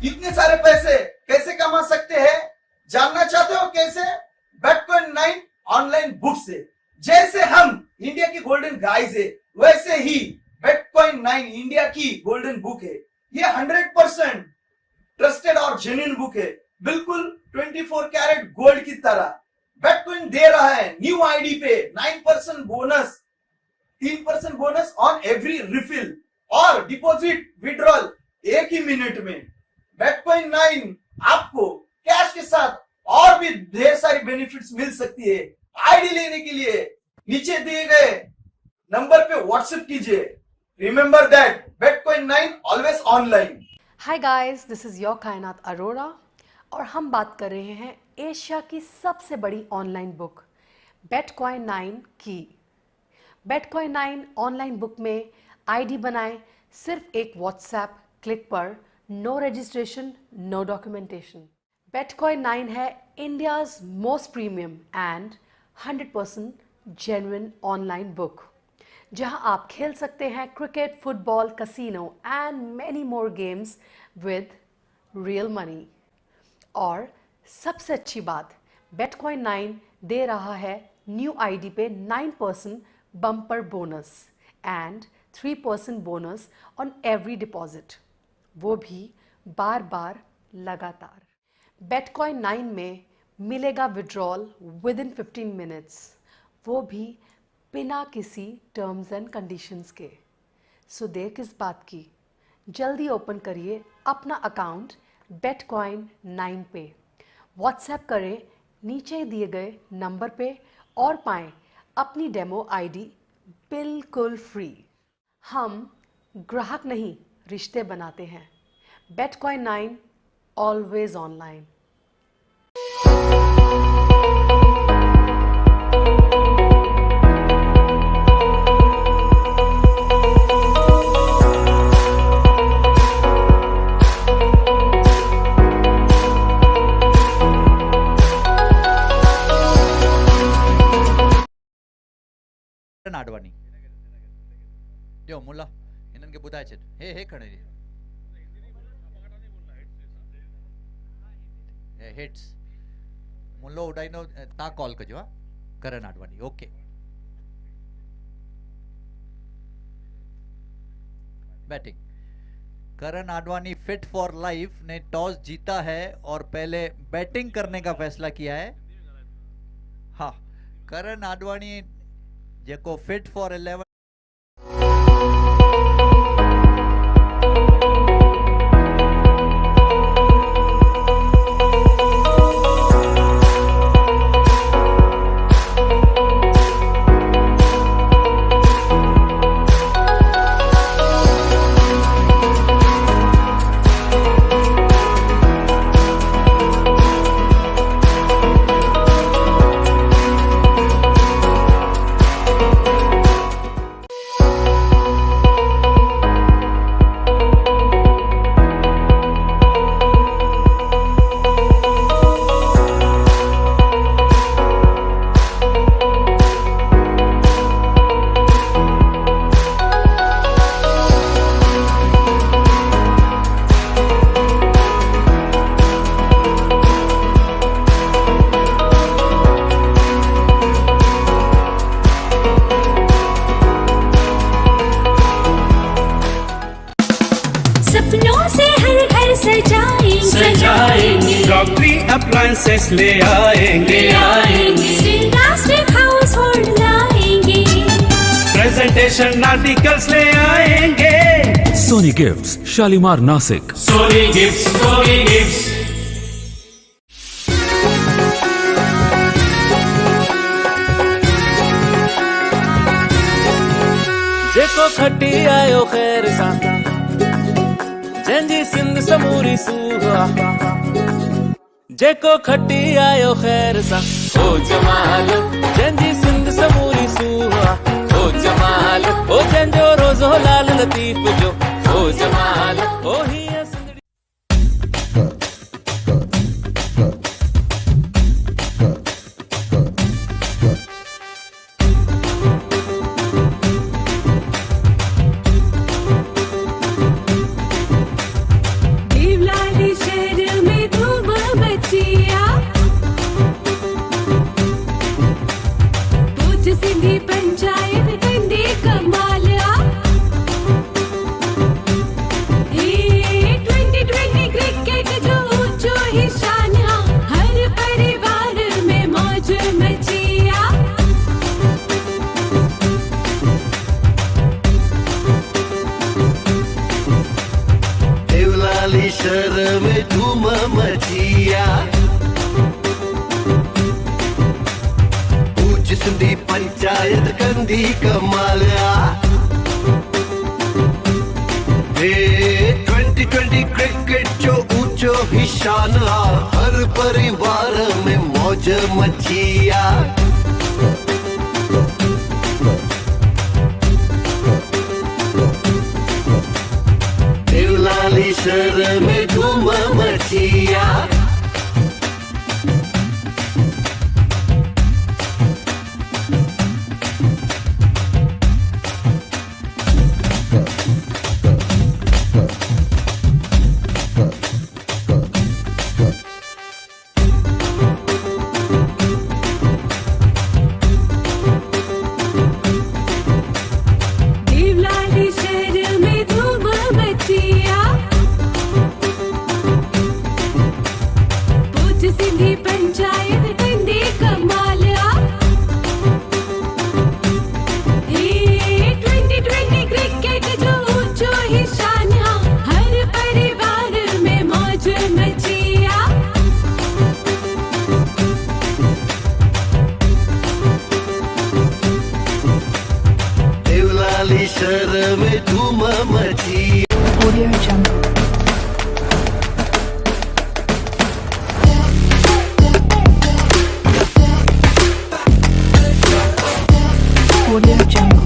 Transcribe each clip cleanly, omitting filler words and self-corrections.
इतने सारे पैसे कैसे कमा सकते हैं? जानना चाहते हो कैसे? बिटकॉइन 9 ऑनलाइन बुक से। जैसे हम इंडिया की गोल्डन गाइज है, वैसे ही बिटकॉइन 9 इंडिया की गोल्डन बुक है। ये 100% ट्रस्टेड और जेन्युइन बुक है, बिल्कुल 24 कैरेट गोल्ड की तरह। बिटकॉइन दे रहा है न्यू आईडी पे 9% bonus, 3% bonus on every refill और डिपॉजिट विड्रॉल एक ही मिनट में। बिटकॉइन 9 आपको कैश के साथ और भी ढेर सारी बेनिफिट्स मिल सकती है। आईडी लेने के लिए नीचे दिए गए नंबर पे व्हाट्सएप कीजिए। Remember that bitcoin 9 always online. Hi guys, this is your कायनात अरोरा और हम बात कर रहे हैं एशिया की सबसे बड़ी ऑनलाइन बुक बिटकॉइन 9 की। बिटकॉइन 9 ऑनलाइन बुक में आईडी बनाएं सिर्फ एक व्हाट्सएप क्लिक पर, no registration, no documentation. Bitcoin 9 है India's most premium and 100% genuine online book, जहां आप खेल सकते हैं cricket, football, casino and many more games with real money. और सबसे अच्छी बात, बिटकॉइन 9 दे रहा है न्यू आईडी पे 9% bumper bonus and 3% bonus on every deposit, वो भी बार बार लगातार। बिटकॉइन 9 में मिलेगा विड्रॉल विद इन 15 मिनट्स, वो भी बिना किसी टर्म्स एंड कंडीशंस के। सो देर किस बात की, जल्दी ओपन करिए अपना अकाउंट बिटकॉइन 9 पे। व्हाट्सएप करें नीचे दिए गए नंबर पे और पाएं अपनी डेमो आईडी बिल्कुल फ्री। हम ग्राहक नहीं, रिश्ते बनाते हैं। Bitcoin 9 always online. आडवाणी जो मुला इन्हनि खे ॿुधाए छॾ, हे खणे हिट्स मुलो उॾाईंदो, तव्हां कॉल कजो। हा, Karan Advani. Okay, batting. Karan Advani fit for life ने टॉस जीता है और पहले बैटिंग करने का फैसला किया है। हाँ, करण आडवाणी जेको फिट फॉर 11 क्रॉकरी अप्लायंसेस ले आएंगे प्लास्टिक हाउस होल्ड लाएंगे, प्रेजेंटेशन आर्टिकल्स ले आएंगे। Soni Gifts, Shalimar, Nashik. Soni Gifts, Soni Gifts. जेको खटी आयो खैर सां, जंहिंजी सिंध समूरी सूहा, जेको खटी आयो खैर सां, ओ जमाल, जंहिंजी सिंध समूरी सूहा, ओ जमाल, ओ जंहिंजो रोज़ो लाल लतीफ़ जो, ओ जमाल, ओ हीअ सिंधड़ी। देवलाली देवलाली शहर में धूम मचिया पूज सिंधी पंचायत कंदी कमालिया 2020 क्रिकेट जो ऊंचो हिशान हर परिवार में मौज मचिया देवलाली शहर में धूम मचिया देवलाली शहर में धूम मचिया पूज सिंधी पंचायत कंदी कमालिया 2020 क्रिकेट जो ऊंचो हिशान हर परिवार में मौज मचिया देवलाली शहर में धूम मचिया Audio Jungle. Audio Jungle.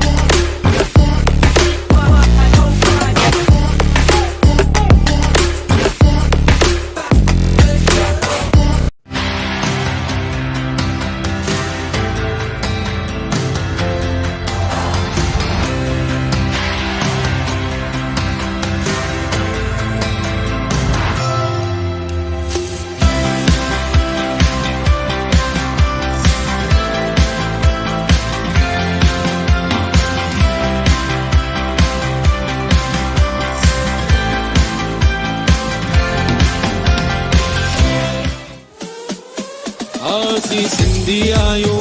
हासी Sindhi आयो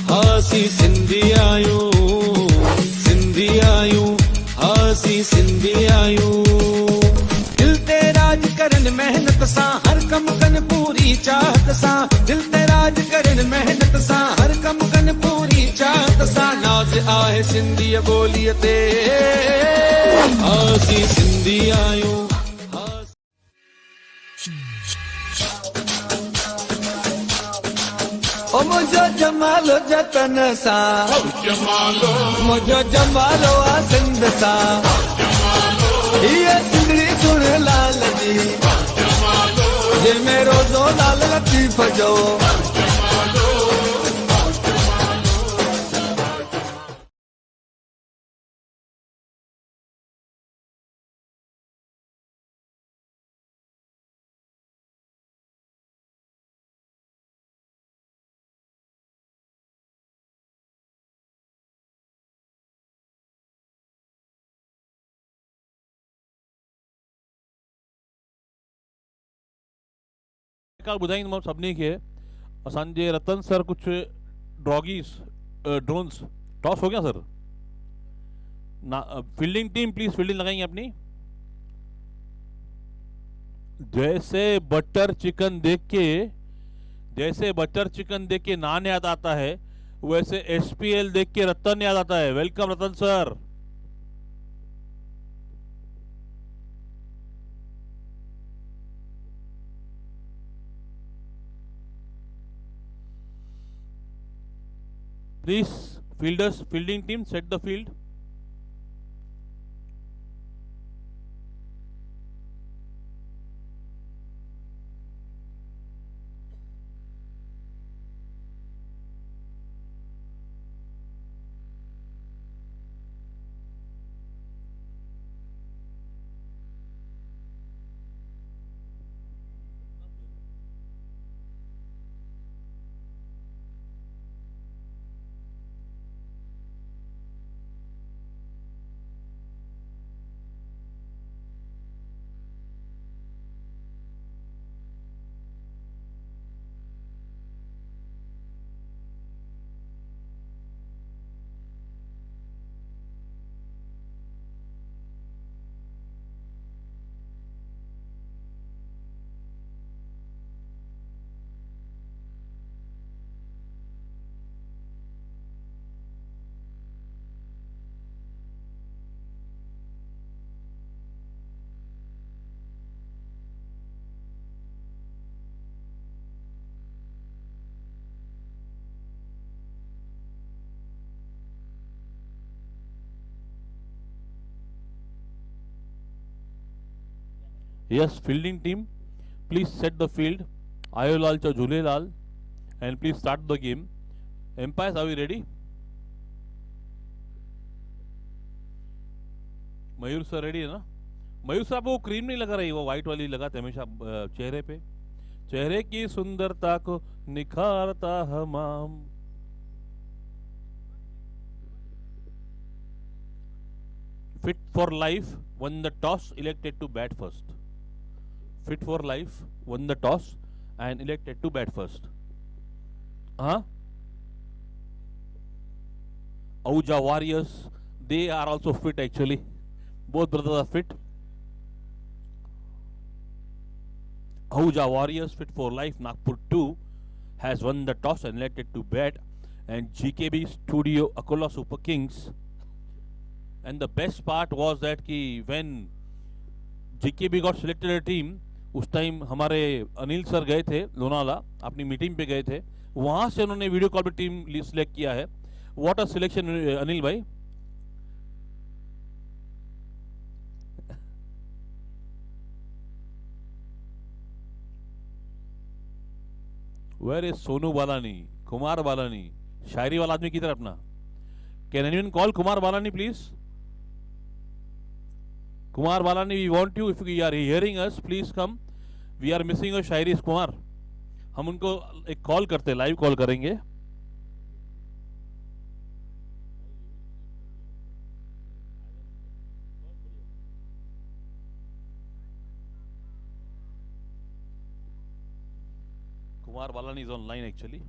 हासी सिंधी आयो सिंधी आयो हासी सिंधी आयो दिल ते राज करन मेहनत सां हर कम कन पूरी चाहत सां दिल ते राज करन मेहनत सां हर कम कन पूरी चाहत सां नाज़ आहे सिंधी ॿोलीअ ते हासी सिंधी आयो ओ मुझो जमालो जतन सा मुझो जमालो आ सिंध सा ये सिंधड़ी सुन लाल जी जे मेरो जो लाल लतीफ जो ॿुधाईंदुमि सभिनी खे असांजे रतन सर कुछ डॉगीज ड्रोन्स टॉस हो गया सर ना फील्डिंग टीम प्लीज फील्डिंग लगाएंगे अपनी जैसे बटर चिकन देख के नान याद आता है वैसे एसपीएल देख के रतन याद आता है welcome Ratan sir Please, fielders, fielding team, set the field. Yes, fielding team, please set the field. Ayolal Cha Jhulelal, and please start the game. Empires, are we ready? Mayur sir ready है ना? मयूर साहब वो cream नहीं लगा रही, वो white वाली लगाते हमेशा चेहरे पे. चेहरे की सुंदरता को निखारता हमाम. Fit for life won the toss, elected to bat first. Fit for life won the toss and elected to bat first. Huh? Auja Warriors, they are also fit actually. Both brothers are fit. Ahuja Warriors, Fit for Life, Nagpur 2 has won the toss and elected to bat. And GKB Studio Akola Super Kings. And the best part was that when GKB got selected a team, उस time हमारे Anil sir गए थे लोनावाला, अपनी meeting पे गए थे, वहाँ से उन्होंने वीडियो कॉल पे टीम सिलेक्ट किया है. व्हाट अ सिलेक्शन अनिल भाई. Where is Sonu Balani? Kumar Balani? शायरी वाला आदमी किधर अपना? Can anyone call Kumar Balani please? Kumar Balani, we want you. If you are hearing us, please come. We are missing a Shayari Kumar. हम उनको एक call करते, live call करेंगे. Kumar Balani is online actually.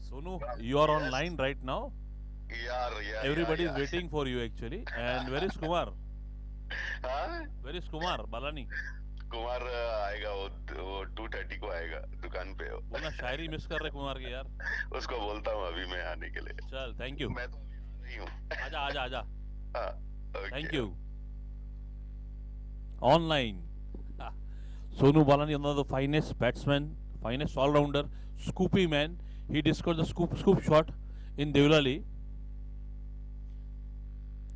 Sonu, you are online right now. Yeah. Everybody is waiting for you actually. And where is Kumar? हाँ? Where is Kumar Balani? Kumar आएगा वो 2:30 को आएगा दुकान पे. वो ना शायरी मिस कर रहे कुमार की यार. उसको बोलता हूँ अभी मैं आने के लिए. चल, थैंक यू. मैं तो नहीं हूँ. आजा. हाँ, okay. Thank you. Online. Sonu Balani, one of the finest batsmen, finest all-rounder, scoopy man. He discovered the scoop shot in Devlali.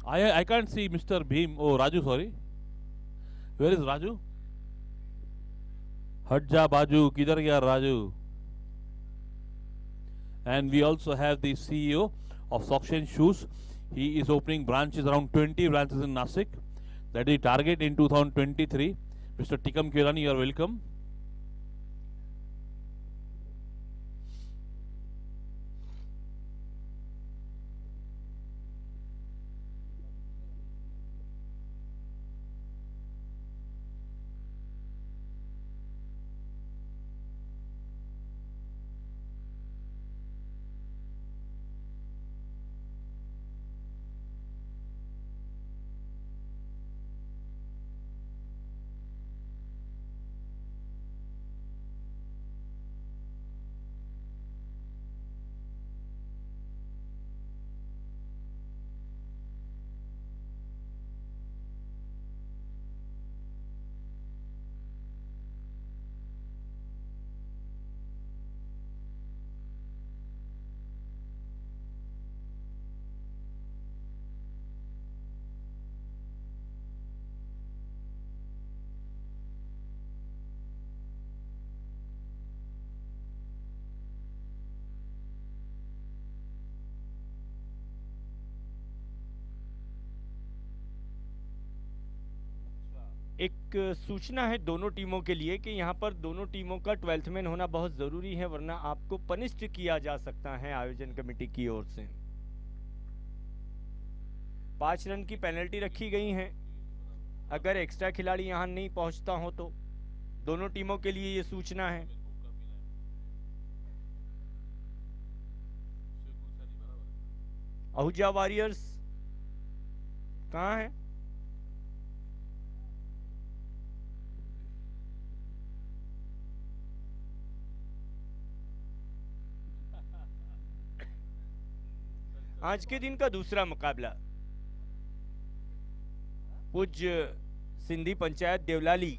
I can't see Mr. Bhim. Oh, Raju, sorry. Where is Raju? Hadja Baju, kidhar gaya Raju? And we also have the CEO of Sokshen Shoes. He is opening branches, around 20 branches in Nasik. That is the target in 2023. Mr. Tikam Kirani, you are welcome. एक सूचना है दोनों टीमों के लिए कि यहाँ पर दोनों टीमों का 12th मैन होना बहुत ज़रूरी है, वरना आपको पनिश्ड किया जा सकता है आयोजन कमेटी की ओर से। 5 रन की पेनल्टी रखी गई है अगर एक्स्ट्रा खिलाड़ी यहाँ नहीं पहुँचता हो तो। दोनों टीमों के लिए ये सूचना है। आहूजा वॉरियर्स कहाँ है? आज के दिन का दूसरा मुकाबला पूज्य सिंधी पंचायत देवलाली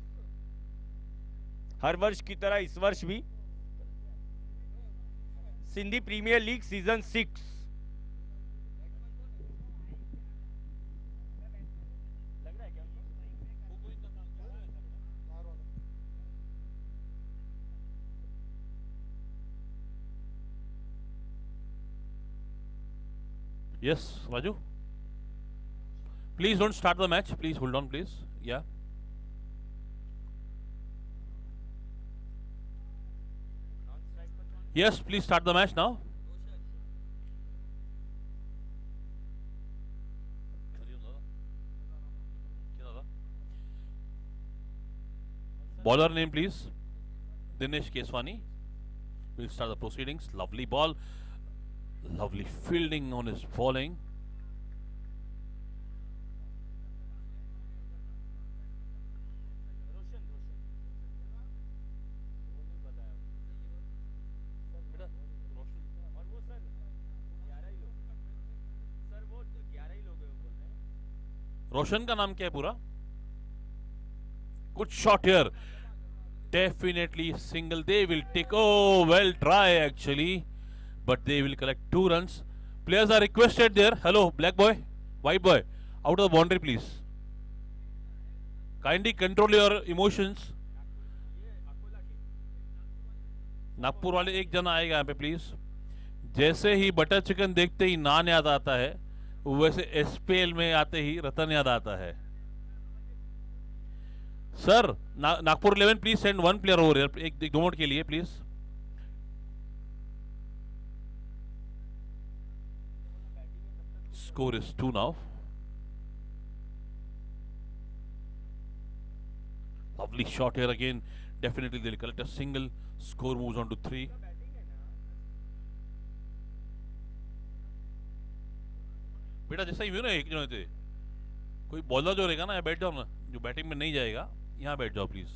हर वर्ष की तरह इस वर्ष भी Sindhi premier league season 6 Yes, Raju. Please don't start the match. Please hold on, please. Yeah. Yes, please start the match now. Bowler name, please. Dinesh Keswani. We'll start the proceedings. Lovely ball. Lovely fielding on his bowling. रोशन का नाम क्या है पूरा? Good shot here. Definitely single. They will take. Oh, well try actually. But they will collect 2 runs. Players are requested there. Hello, black boy, white boy, out of the boundary, please. Kindly control your emotions. Nagpur वाले एक जना आएगा यहाँ पे please. जैसे ही butter chicken देखते ही नान याद आता है, वैसे एसपीएल में आते ही रतन याद आता है। Sir, Nagpur 11 please send 1 player over here, एक 2 मिनट के लिए please. Score is 2 now. Lovely shot here again. Definitely they'll collect a single. Score moves on to 3. बेटा जैसा ही हुआ ना एक जने थे, कोई बॉलर जो रहेगा ना, बैठ जाओ ना, जो बैटिंग में नहीं जाएगा यहाँ बैठ जाओ please.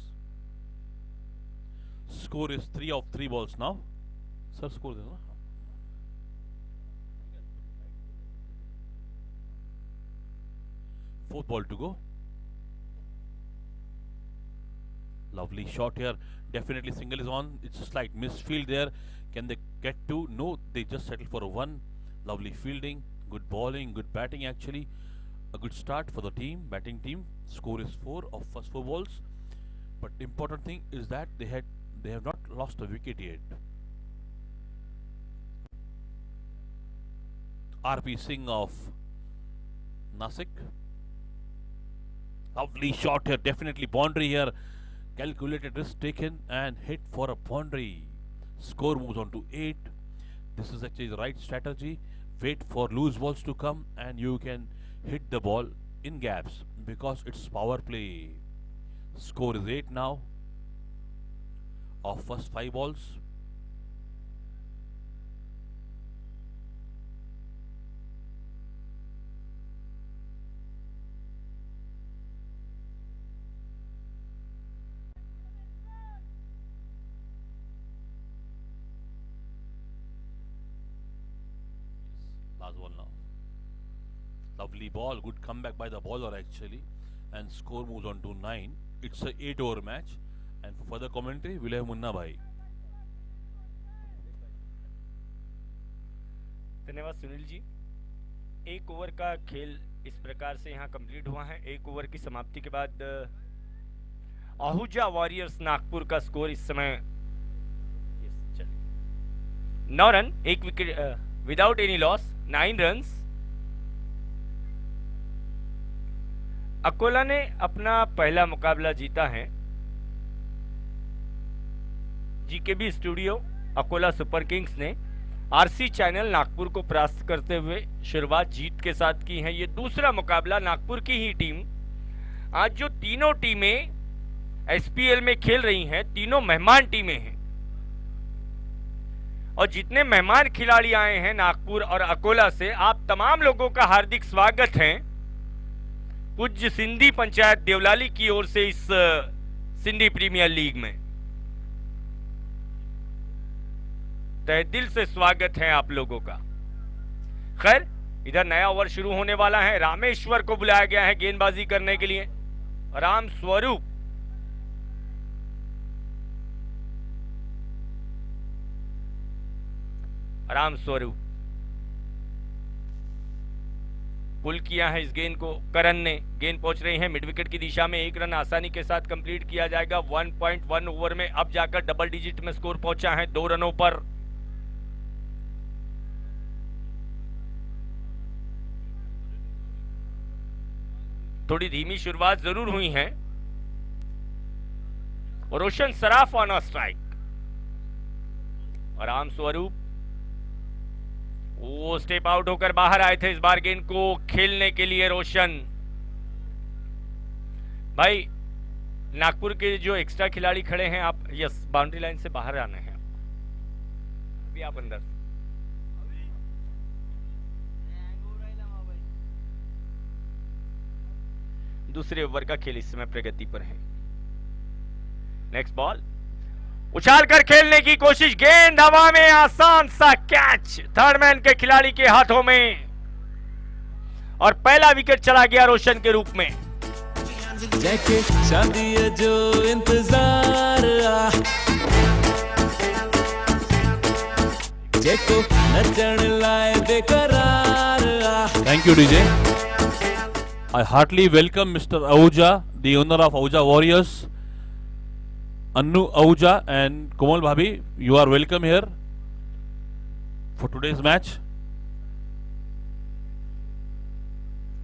Score is 3 of 3 balls now. Sir score दे दो ना। Fourth ball to go. Lovely shot here. Definitely single is on. It's a slight misfield there. Can they get 2? No, they just settle for a 1. Lovely fielding, good bowling, good batting actually. A good start for the team, batting team. Score is 4 of first 4 balls. But the important thing is that they have not lost a wicket yet. RP Singh of Nasik. Lovely shot here, definitely boundary here. Calculated risk taken and hit for a boundary. Score moves on to 8. This is actually the right strategy. Wait for loose balls to come and you can hit the ball in gaps because it's power play. Score is 8 now of first 5 balls. Last ball now. Lovely ball, good comeback by the bowler actually, and score moves on to 9. It's a 8-over match, and for further commentary we'll have Munna bhai. धन्यवाद Sunil ji. 1 over का खेल इस प्रकार से यहाँ complete हुआ है। 1 over की समाप्ति के बाद आहूजा वॉरियर्स नागपुर का स्कोर इस समय 9 run, 1 wicket without any loss, 9 runs. Akola ने अपना पहला मुकाबला जीता है। GKB studio Akola super Kings ने आरसी चैनल नागपुर को परास्त करते हुए शुरुआत जीत के साथ की है। ये दूसरा मुकाबला नागपुर की ही टीम, आज जो तीनों टीमें एसपीएल में खेल रही हैं, तीनों मेहमान टीमें हैं और जितने मेहमान खिलाड़ी आए हैं नागपुर और अकोला से, आप तमाम लोगों का हार्दिक स्वागत है पूज्य सिंधी पंचायत देवलाली की ओर से इस सिंधी प्रीमियर लीग में। तहे दिल से स्वागत है आप लोगों का। खैर, इधर नया ओवर शुरू होने वाला है। रामेश्वर को बुलाया गया है गेंदबाजी करने के लिए। राम स्वरूप पुल किया है इस गेंद को करण ने। गेंद पहुंच रही है मिड विकेट की दिशा में। 1 रन आसानी के साथ कंप्लीट किया जाएगा। 1.1 ओवर में अब जाकर डबल डिजिट में स्कोर पहुंचा है 2 रनों पर। थोड़ी धीमी शुरुआत जरूर हुई है। Roshan Saraf on a strike. Ram Swaroop वो स्टेप आउट होकर बाहर आए थे इस बार गेंद को खेलने के लिए। रोशन भाई, नागपुर के जो एक्स्ट्रा खिलाड़ी खड़े हैं, आप यस बाउंड्री लाइन से बाहर आना है। अभी आप अंदर। दूसरे ओवर का खेल इस समय प्रगति पर है। नेक्स्ट बॉल, उछाल कर खेलने की कोशिश, गेंद हवा में, आसान सा कैच थर्डमैन के खिलाड़ी के हाथों में और पहला विकेट चला गया रोशन के रूप में। जैके शादी जो इंतजार जेको नचण लाए बेकरार। Thank you, DJ. I heartily welcome Mr. Ahuja, the owner of Ahuja Warriors. Annu Ahuja and Komal Bhabi, you are welcome here for today's match.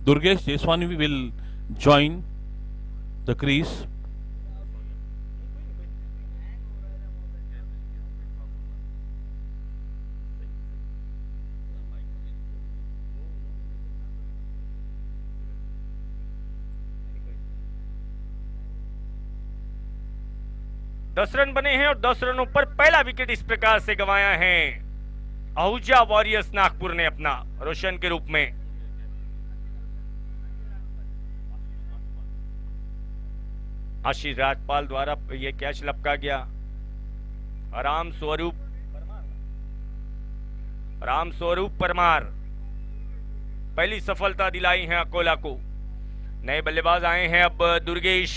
Durgesh Jeswani will join the crease. दस run बने हैं और 10 रनों पर पहला wicket इस प्रकार से गंवाया है आहूजा वॉरियर्स नागपुर ने अपना रोशन के रूप में। आशीष राजपाल द्वारा यह कैच लपका गया। राम स्वरूप परमार पहली सफलता दिलाई है अकोला को। नए बल्लेबाज आए हैं अब दुर्गेश।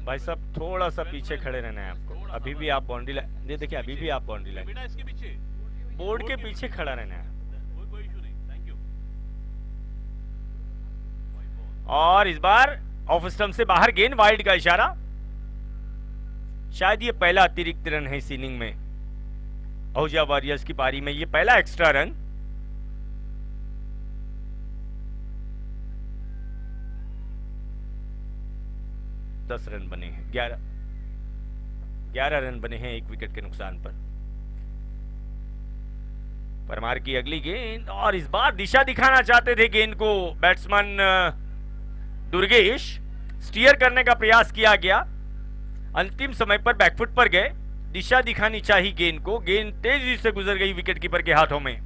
भाई साहब थोड़ा सा पीछे खड़े रहना है आपको। अभी भी आप बाउंड्री लाइन, ये देखिए अभी भी आप बाउंड्री लाइन बोर्ड के पीछे खड़ा रहना है। और इस बार ऑफ स्टंप से बाहर गेंद, वाइड का इशारा। शायद ये पहला अतिरिक्त रन है इस इनिंग में आहूजा वॉरियर्स की पारी में। ये पहला एक्स्ट्रा रन। दस रन बने हैं, 11 रन बने हैं 1 विकेट के नुकसान पर। परमार की अगली गेंद और इस बार दिशा दिखाना चाहते थे गेंद को बैट्समैन दुर्गेश। स्टीयर करने का प्रयास किया गया, अंतिम समय पर बैकफुट पर गए। दिशा दिखानी चाहिए गेंद को। गेंद तेजी से गुजर गई विकेटकीपर के हाथों में।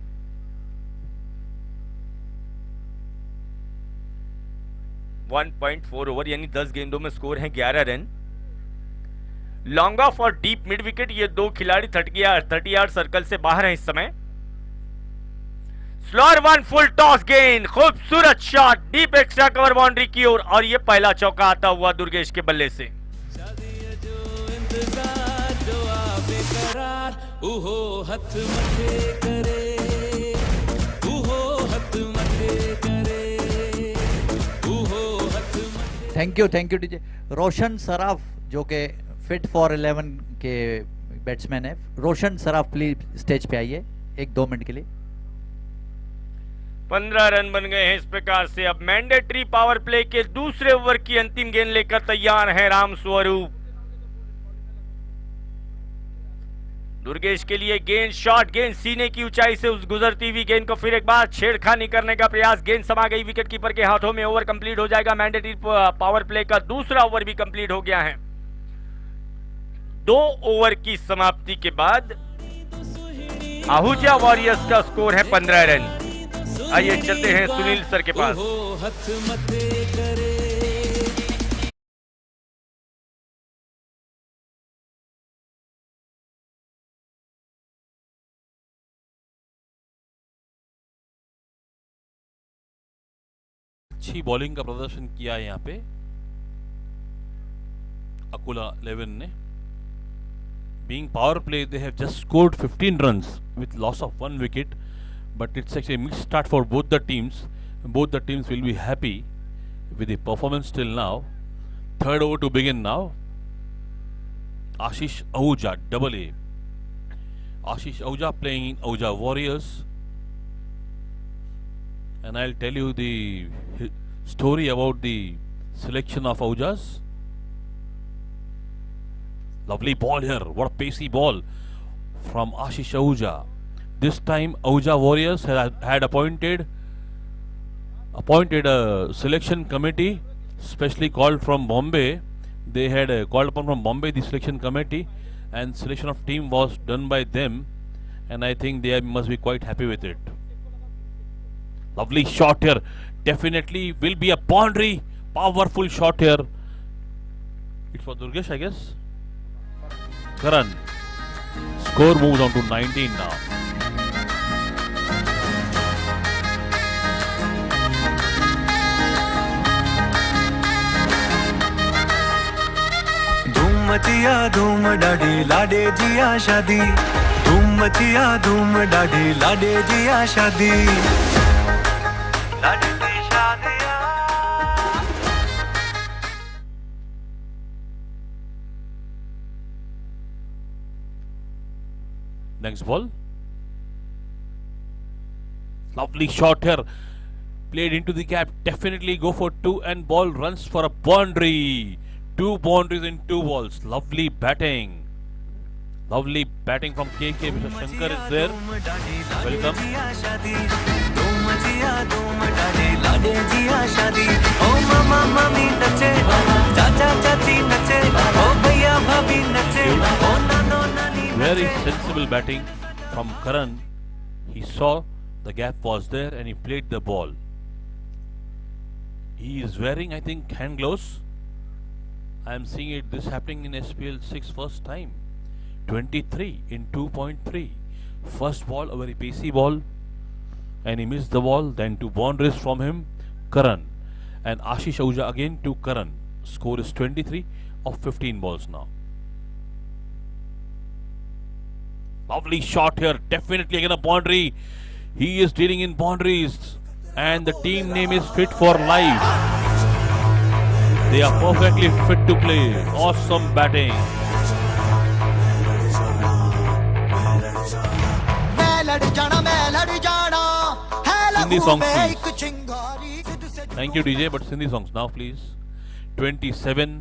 वन 1.4 ओवर यानी 10 गेंदों में स्कोर है 11 रन। लॉन्ग ऑफ और डीप मिड विकेट, ये दो खिलाड़ी 30 यार्ड सर्कल से बाहर हैं इस समय। स्लोअर वन फुल टॉस गेंद, खूबसूरत shot deep extra cover boundary की ओर और ये पहला चौका आता हुआ दुर्गेश के बल्ले से। Thank you DJ. Roshan Saraf जो कि फिट फॉर 11 के बैट्समैन है। रोशन सराफ प्लीज स्टेज पे आइए 1-2 मिनट के लिए। 15 रन बन गए हैं। इस प्रकार से अब मैंडेटरी पावर प्ले के दूसरे ओवर की अंतिम गेंद लेकर तैयार है राम स्वरूप। दुर्गेश के लिए गेंद, शॉट गेंद सीने की ऊंचाई से उस गुजरती हुई गेंद को फिर एक बार छेड़खानी करने का प्रयास। गेंद समा गई विकेट कीपर के हाथों में। ओवर कंप्लीट हो जाएगा। मैंडेटरी पावर प्ले का दूसरा ओवर भी कंप्लीट हो गया है। 2 ओवर की समाप्ति के बाद आहूजा वॉरियर्स का स्कोर है 15 रन। आइए चलते हैं सुनील सर के पास। अच्छी बॉलिंग का प्रदर्शन किया है यहाँ पे अकोला 11 ने। Being power play, they have just scored 15 runs with loss of 1 wicket, but it's actually a mixed start for both the teams. Both the teams will be happy with the performance till now. Third over to begin now. Ashish Ahuja, double A. Ashish Ahuja playing in Ahuja Warriors. And I'll tell you the story about the selection of Ahujas. Lovely ball here. What a pacey ball from Ashish Ahuja. This time Ahuja Warriors had appointed a selection committee specially called from Bombay. They had called upon from Bombay the selection committee, and selection of team was done by them, and I think they must be quite happy with it. Lovely shot here. Definitely will be a boundary. Powerful shot here. It's for Durgesh, I guess. Karan. Score moves on to 19 now. धूम मचिया धूम डाढ़ी लाडे जिया शादी। धूम मचिया धूम डाढ़ी लाडे जिया शादी। लाडे दी Shadiya. Next ball. Lovely shot here. Played into the gap. Definitely go for 2, and ball runs for a boundary. 2 boundaries in 2 balls. Lovely batting. Lovely batting from KK. Mr. Shankar is there. Welcome. Very sensible batting from Karan. He saw the gap was there and he played the ball. He is wearing, I think, hand gloves. I am seeing this happening in SPL 6 first time. 23 in 2.3. First ball, a very pacey ball, and he missed the ball. Then 2 boundaries from him, Karan, and Ashish Ahuja again to Karan. Score is 23 of 15 balls now. Lovely shot here. Definitely again a boundary. He is dealing in boundaries, and the team name is Fit for Life. They are perfectly fit to play. Awesome batting. Sindhi songs, please. Thank you, DJ, but Sindhi songs now, please. 27.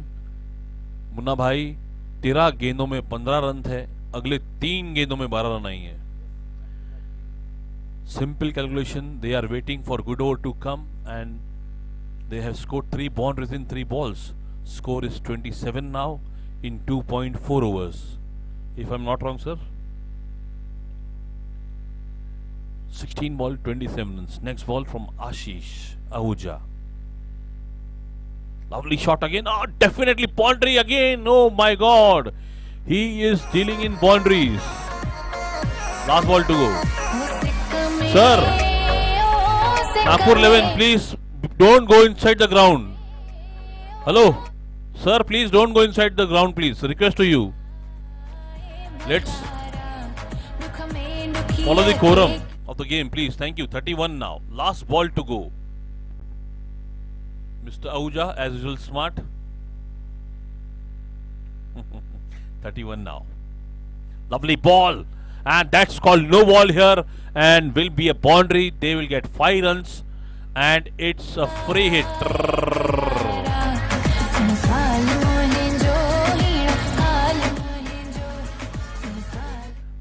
Munna भाई 13 गेंदों में 15 run थे. अगले 3 गेंदों में 12 run I है. Simple calculation. They are waiting for good over to come, and they have scored 3 boundaries in 3 balls. Score is 27 now in 2.4 overs. If I'm not wrong, sir. 16 ball, 27 runs. Next ball from Ashish Ahuja. Lovely shot again. Oh, definitely boundary again. Oh my God. He is dealing in boundaries. Last ball to go. Sir, Nagpur 11, please don't go inside the ground. Hello. Sir, please don't go inside the ground, please. Request to you. Let's follow the quorum of the game, please. Thank you. 31 now. Last ball to go. Mr. Ahuja, as usual, smart. 31 now. Lovely ball. and that's called no ball here, and will be a boundary. They will get 5 runs, and it's a free hit.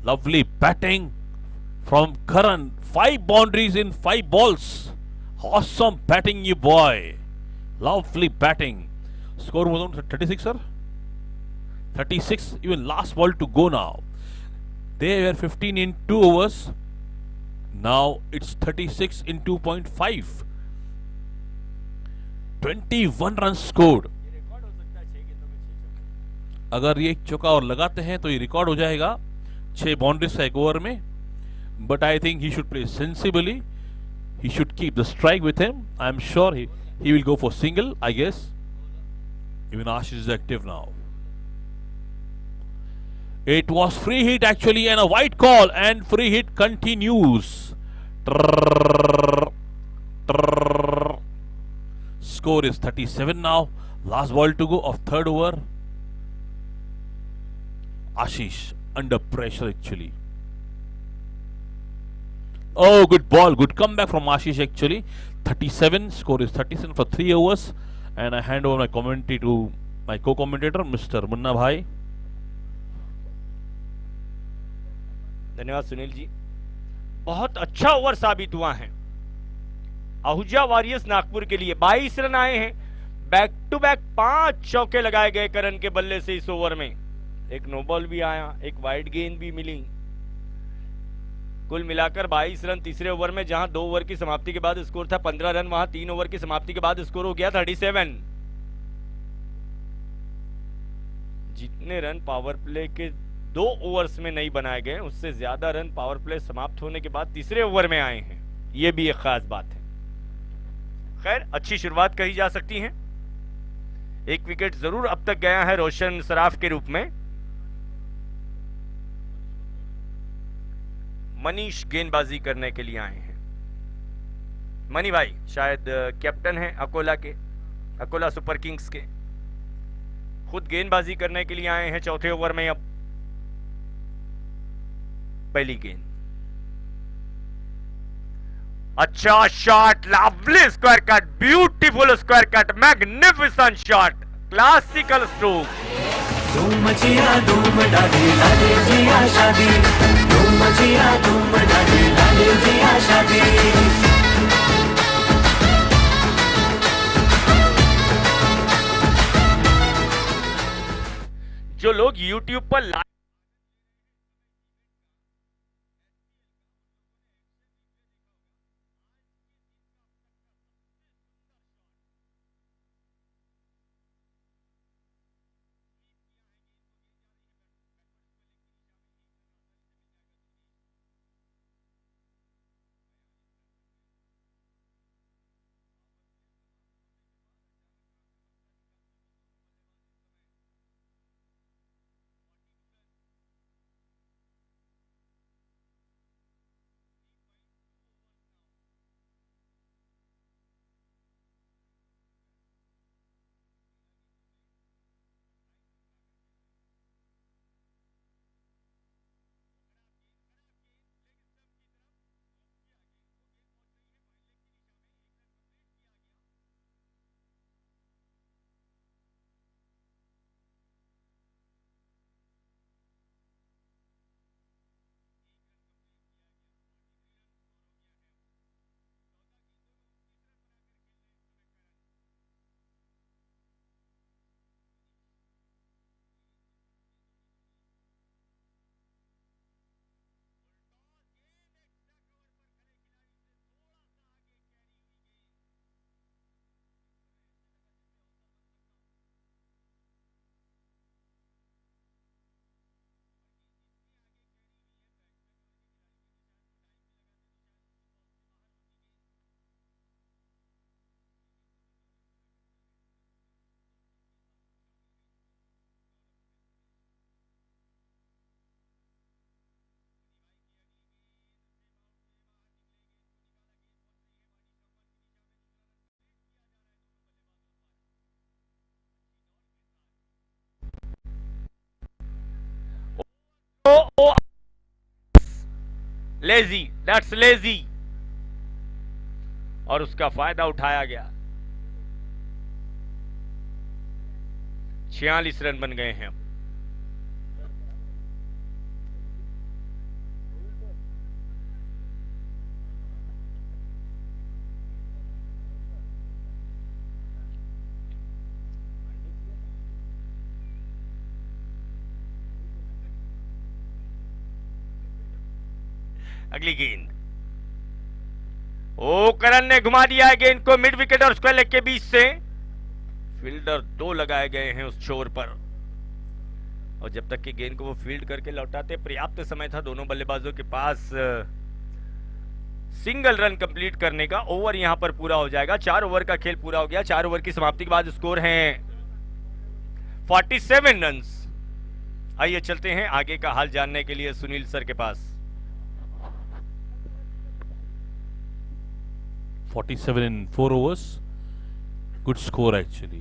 Lovely batting from Karan. 5 boundaries in 5 balls. Awesome batting, you boy. Lovely batting. Score was on 36, sir. 36. Even last ball to go now. They were 15 in 2 overs. Now it's 36 in 2.5. 21 runs scored. अगर ये एक चौका और लगाते हैं तो ये record हो जाएगा 6 बाउंड्रीज का एक ओवर में. But I think he should play sensibly. He should keep the strike with him. I'm sure he will go for single, I guess. Even Ashish is active now. It was free hit actually, and a wide call, and free hit continues. Score is 37 now. Last ball to go of 3rd over. Ashish under pressure actually. Oh, good ball, good comeback from Ashish actually. 37, score is 37 for 3 overs. And I hand over my commentary to my co-commentator, Mr. Munna Bhai. धन्यवाद सुनील जी. बहुत अच्छा over साबित हुआ है Ahuja warriors Nagpur के लिए. 22 run आए हैं. बैक टू बैक 5 चौके लगाए गए करण के बल्ले से इस ओवर में. एक नो बॉल भी आया, एक वाइड गेंद भी मिली. कुल मिलाकर 22 रन तीसरे ओवर में, जहां 2 ओवर की समाप्ति के बाद स्कोर था 15 रन, वहां 3 ओवर की समाप्ति के बाद स्कोर हो गया 37. जितने रन पावर प्ले के 2 ओवर्स में नहीं बनाए गए, उससे ज्यादा रन पावर प्ले समाप्त होने के बाद तीसरे ओवर में आए हैं. यह भी एक खास बात है. खैर, अच्छी शुरुआत कही जा सकती है. एक विकेट जरूर अब तक गया है रोशन सराफ के रूप में. मनीष गेंदबाजी करने के लिए आए हैं. मनी भाई शायद कैप्टन हैं अकोला के, अकोला सुपर किंग्स के. खुद गेंदबाजी करने के लिए आए हैं चौथे ओवर में. अब पहली गेंद, अच्छा shot, lovely square cut, beautiful square cut, magnificent shot, classical stroke. धूम जिया धूम डाली लाले जिया शादी, धूम जिया धूम डाली लाले जिया शादी. जो लोग YouTube पर लाइव लेजी, दैट्स लेजी, और उसका फायदा उठाया गया। 46 रन बन गए हैं। अगली गेंद, ओ करण ने घुमा दिया है गेंद को मिड विकेट और स्क्वायर लेग के बीच से। फील्डर 2 लगाए गए हैं उस छोर पर, और जब तक कि गेंद को वो फील्ड करके लौटाते पर्याप्त समय था दोनों बल्लेबाजों के पास सिंगल रन कंप्लीट करने का। ओवर यहां पर पूरा हो जाएगा, 4 ओवर का खेल पूरा हो गया। 4 ओवर की समाप्ति के बाद स्कोर है 47 रन्स। आइए चलते हैं आगे का हाल जानने के लिए सुनील सर के पास। 47 in 4 overs. Good score actually.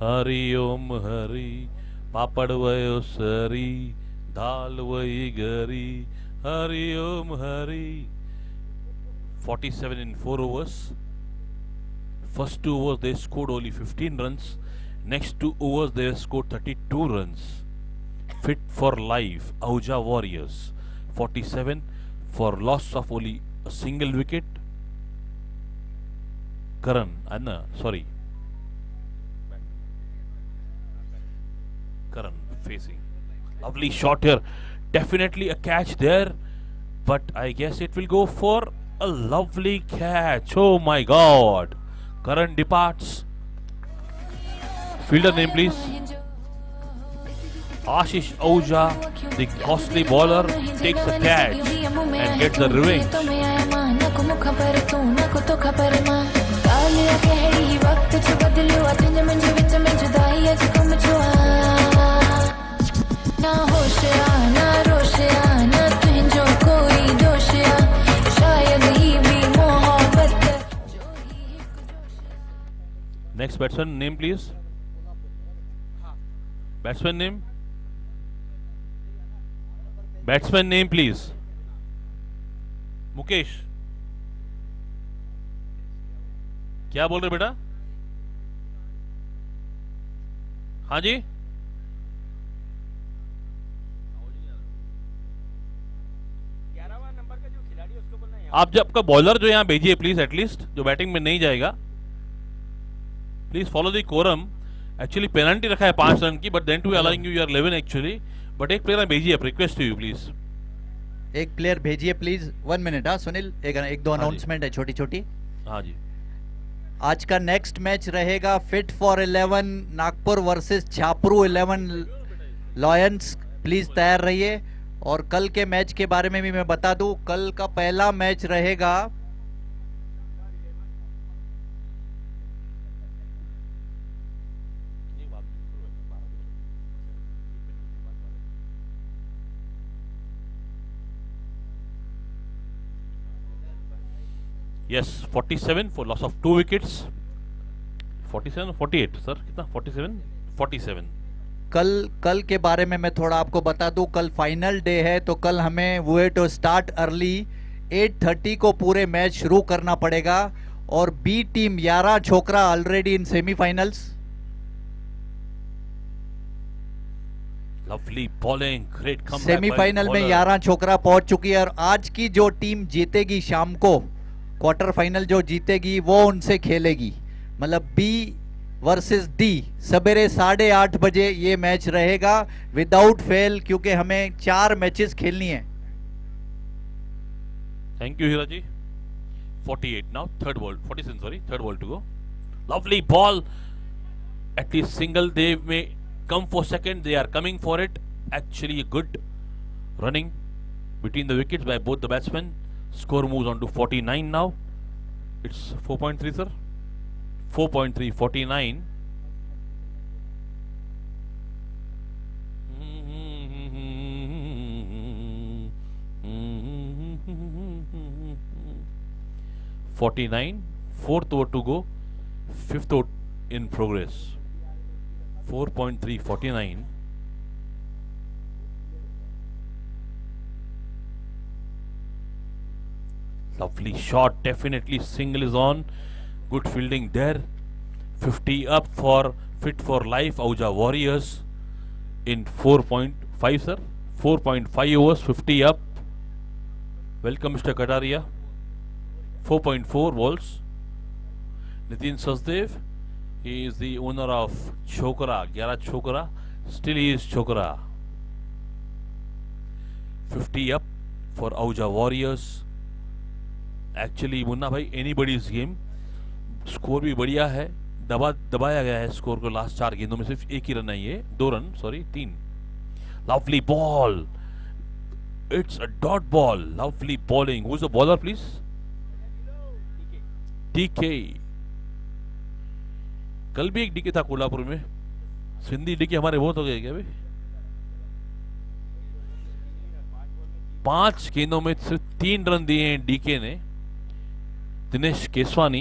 Hari Om Hari, Papad Vayo Sari, Dal Vai Gari, Hari Om Hari. 47 in 4 overs. First 2 overs they scored only 15 runs. Next 2 overs they scored 32 runs. Fit for life, Ahuja Warriors. 47 for loss of only a single wicket. Karan, sorry. Karan facing. Lovely shot here. Definitely a catch there. But I guess it will go for a lovely catch. Oh my God. Karan departs. Fielder name please. Ashish Ahuja, the costly bowler, takes a catch and gets the revenge. Next batsman name please. Batsman name. Batsman name please. Mukesh, क्या बोल रहे बेटा? हाँ जी, आप जब आपका bowler जो यहाँ भेजिए प्लीज, एटलीस्ट जो बैटिंग में नहीं जाएगा, please follow the quorum. Actually penalty रखा है 5 रन की, but then to allowing you are 11 actually, but एक प्लेयर भेजिए, रिक्वेस्ट टू यू प्लीज। एक प्लेयर भेजिए प्लीज। 1 मिनट। हाँ सुनील, एक दो अनाउंसमेंट है छोटी छोटी। हाँ जी, आज का नेक्स्ट मैच रहेगा fit for 11 Nagpur versus Chhapru 11 lions. Please तैयार रहिए। और कल के मैच के बारे में भी मैं बता दूं, कल का पहला मैच रहेगा Yes, 47 for loss of 2 wickets. 47 48 sir, कितना? 47 47। कल के बारे में मैं थोड़ा आपको बता दूं, कल फाइनल डे है, तो कल हमें वो टू स्टार्ट अर्ली 8:30 को पूरे मैच शुरू करना पड़ेगा। और बी टीम 11 छोकरा already in semifinals. Lovely bowling, great comeback. Semifinal में 11 छोकरा पहुंच चुकी है, और आज की जो टीम जीतेगी शाम को क्वार्टर फाइनल जो जीतेगी वो उनसे खेलेगी। मतलब बी वर्सेस डी सवेरे 8:30 बजे ये मैच रहेगा विदाउट फेल, क्योंकि हमें 4 मैचेस खेलनी है। Thank you Heera ji. 48 now, third ball 47 sorry, third ball to go. Lovely ball, at least single they may come for second, they are coming for it. Actually good running between the wickets by both the batsmen. Score moves on to 49 now. It's 4.3 sir. 4.3 49. Fourth over to go. Fifth over in progress. 4.3 49. Lovely shot, definitely single is on. Good fielding there. 50 up for Fit for Life Ahuja Warriors in 4.5, sir. 4.5 overs, 50 up. Welcome, Mr. Kataria. 4.4 balls. Nitin Sachdev, he is the owner of Chokra, Gyara Chokra. Still he is Chokra. 50 up for Ahuja Warriors. Actually, Munna भाई, anybody's game. Score भी बढ़िया है, दबाया गया है score को। Last 4 गेंदों में सिर्फ एक ही रन है, ये 2 run, sorry 3। Lovely ball, it's a dot ball, lovely bowling. Who is the bowler please? DK. कल भी एक डीके था कोल्हापुर में। सिंधी डीके हमारे बहुत हो गए क्या भाई? 5 गेंदों में सिर्फ 3 रन दिए हैं डीके ने। Dinesh Keswani,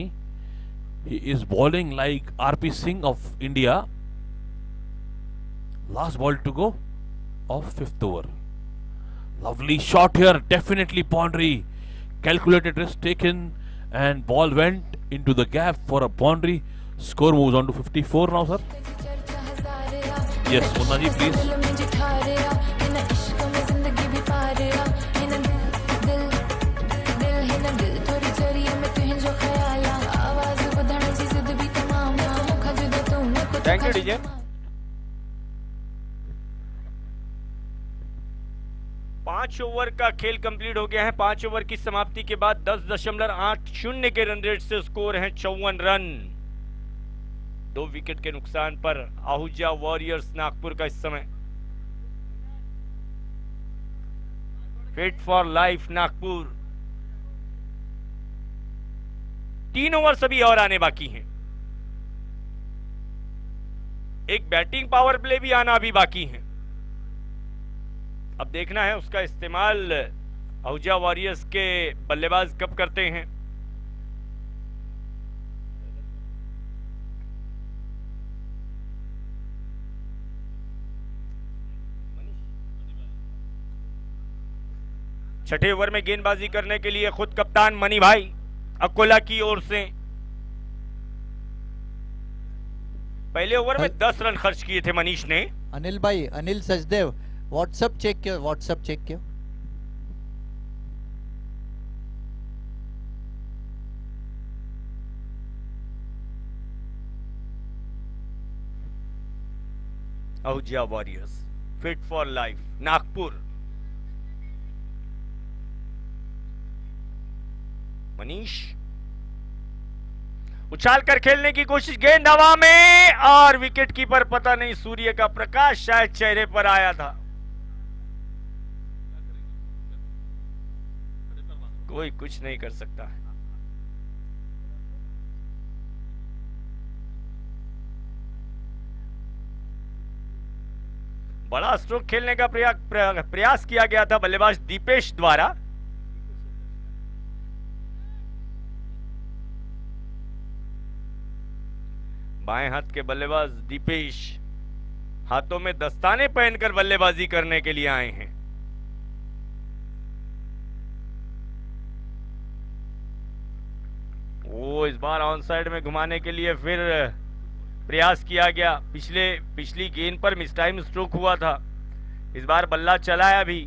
he is bowling like RP Singh of India. Last ball to go of 5th over. Lovely shot here, definitely boundary. Calculated risk taken and ball went into the gap for a boundary. Score moves on to 54 now, sir. Yes, Munna ji, please. Thank you DJ. पांच over का खेल complete हो गया है। 5 over की समाप्ति के बाद 10.80 के रन रेट से स्कोर है 54 रन। 2 विकेट के नुकसान पर आहूजा वॉरियर्स नागपुर का इस समय fit for life Nagpur. 3 over सभी और आने बाकी हैं। एक बैटिंग पावर प्ले भी आना अभी बाकी है। अब देखना है उसका इस्तेमाल आहूजा वॉरियर्स के बल्लेबाज कब करते हैं। छठे ओवर में गेंदबाजी करने के लिए खुद कप्तान मनी भाई अकोला की ओर से। पहले ओवर में 10 रन खर्च किए थे मनीष ने। अनिल भाई, अनिल सचदेव, व्हाट्सएप चेक किया, व्हाट्सएप चेक किया। Ahuja warriors fit for life Nagpur. Manish उछाल कर खेलने की कोशिश, गेंद हवा में और विकेट कीपर पता नहीं सूर्य का प्रकाश शायद चेहरे पर आया था। कोई कुछ नहीं कर सकता है। बड़ा स्ट्रोक खेलने का प्रयास किया गया था बल्लेबाज दीपेश द्वारा। बाएं हाथ के बल्लेबाज दीपेश हाथों में दस्ताने पहनकर बल्लेबाजी करने के लिए आए हैं। वो इस बार ऑन साइड में घुमाने के लिए फिर प्रयास किया गया। पिछली गेंद पर मिस टाइम स्ट्रोक हुआ था। इस बार बल्ला चलाया भी,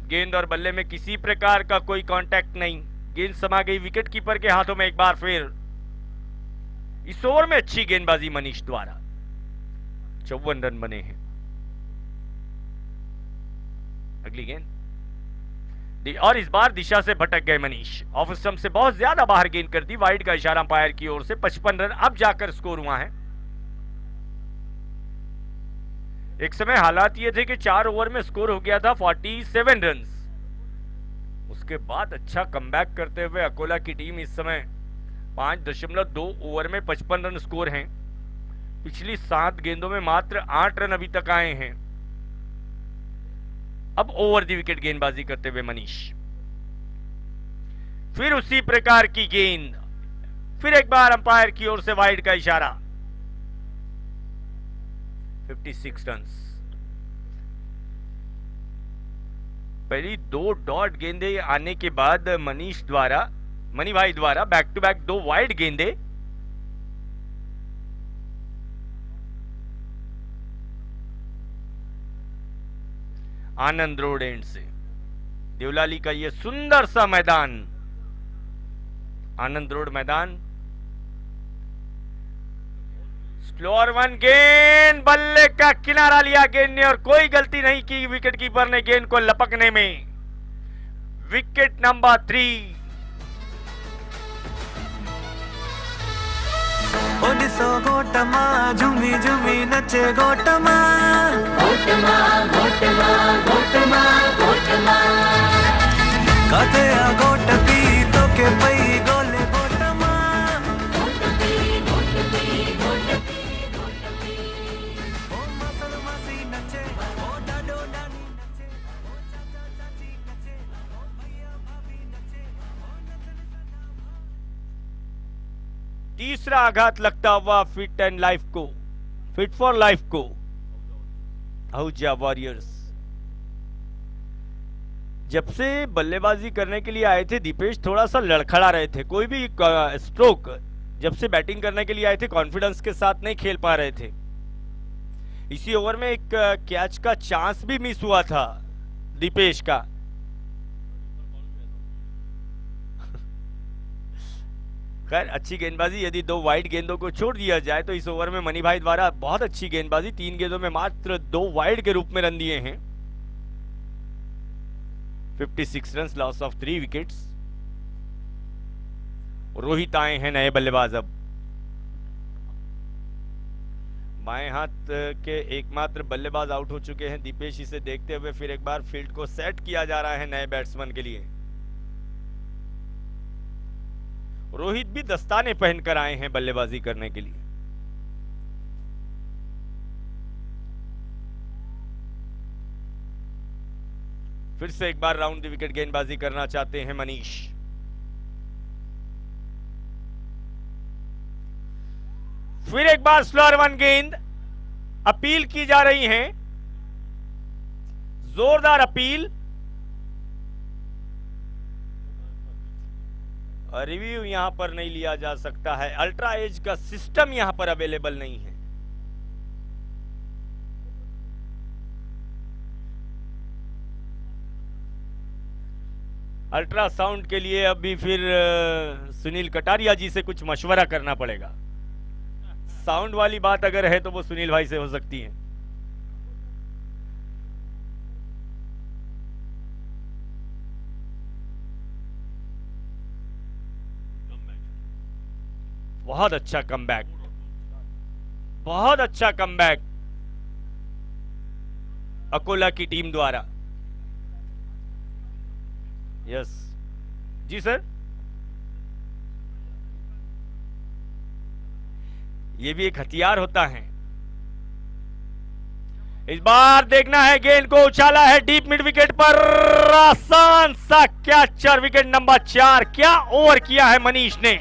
गेंद और बल्ले में किसी प्रकार का कोई कांटेक्ट नहीं। गेंद समा गई विकेट कीपर के हाथों में एक बार फिर। इस ओवर में अच्छी गेंदबाजी मनीष द्वारा। 54 रन बने हैं। अगली गेंद और इस बार दिशा से भटक गए मनीष। ऑफ स्टंप से बहुत ज्यादा बाहर गेंद कर दी। वाइड का इशारा अंपायर की ओर से। 55 रन अब जाकर स्कोर हुआ है। एक समय हालात ये थे कि 4 ओवर में स्कोर हो गया था 47 रन। उसके बाद अच्छा कमबैक करते हुए अकोला की टीम इस समय 5.2 ओवर में 55 रन स्कोर हैं। पिछली 7 गेंदों में मात्र 8 रन अभी तक आए हैं। अब ओवर द विकेट गेंदबाजी करते हुए मनीष। फिर उसी प्रकार की गेंद, फिर एक बार अंपायर की ओर से वाइड का इशारा। 56 रन। पहली 2 डॉट गेंदें आने के बाद मनीष द्वारा मनी भाई द्वारा बैक टू बैक 2 वाइड गेंदे। आनंद रोड एंड से देवलाली का ये सुंदर सा मैदान, आनंद रोड मैदान। स्लोअर 1 गेंद, बल्ले का किनारा लिया गेंद ने और कोई गलती नहीं की विकेट कीपर ने गेंद को लपकने में। Wicket number 3। ओडिसो गोटमा झूमी झूमी नचे गोटमा गोटमा गोटमा गोटमा गोटमा काते आ गोटपी तो के पई गोले गोटमा गोटपी गोटपी गोटपी गोटपी ओ मसल मसी नचे ओ डाडो डानी नचे ओ चाचा चाची नचे ओ भैया भाभी नचे ओ नचन सदा। तीसरा आघात लगता हुआ फिट एंड लाइफ को, फिट फॉर लाइफ को आहूजा वॉरियर्स। जब से बल्लेबाजी करने के लिए आए थे दीपेश थोड़ा सा लड़खड़ा रहे थे, कोई भी स्ट्रोक जब से बैटिंग करने के लिए आए थे कॉन्फिडेंस के साथ नहीं खेल पा रहे थे। इसी ओवर में एक कैच का चांस भी मिस हुआ था दीपेश का। खैर अच्छी गेंदबाजी, यदि 2 वाइड गेंदों को छोड़ दिया जाए तो इस ओवर में मनी भाई द्वारा बहुत अच्छी गेंदबाजी, 3 गेंदों में मात्र 2 वाइड के रूप में रन दिए हैं। 56 run, loss of 3 wickets. Rohit आए हैं नए बल्लेबाज। अब बाएं हाथ के एकमात्र बल्लेबाज आउट हो चुके हैं दीपेश, इसे देखते हुए फिर एक बार फील्ड को सेट किया जा रहा है नए बैट्समैन के लिए। रोहित भी दस्ताने पहनकर आए हैं बल्लेबाजी करने के लिए। फिर से एक बार राउंड द विकेट गेंदबाजी करना चाहते हैं मनीष। फिर एक बार स्लोअर 1 गेंद, अपील की जा रही है, जोरदार अपील। रिव्यू यहां पर नहीं लिया जा सकता है, अल्ट्रा एज का सिस्टम यहां पर अवेलेबल नहीं है। अल्ट्रासाउंड के लिए अभी फिर सुनील कटारिया जी से कुछ मशवरा करना पड़ेगा। साउंड वाली बात अगर है तो वो सुनील भाई से हो सकती है। बहुत अच्छा कमबैक, बहुत अच्छा कमबैक अकोला की टीम द्वारा। यस जी सर, ये भी एक हथियार होता है। इस बार देखना है, गेंद को उछाला है डीप मिड विकेट पर, आसान सा कैचर, विकेट नंबर 4। क्या ओवर किया है मनीष ने।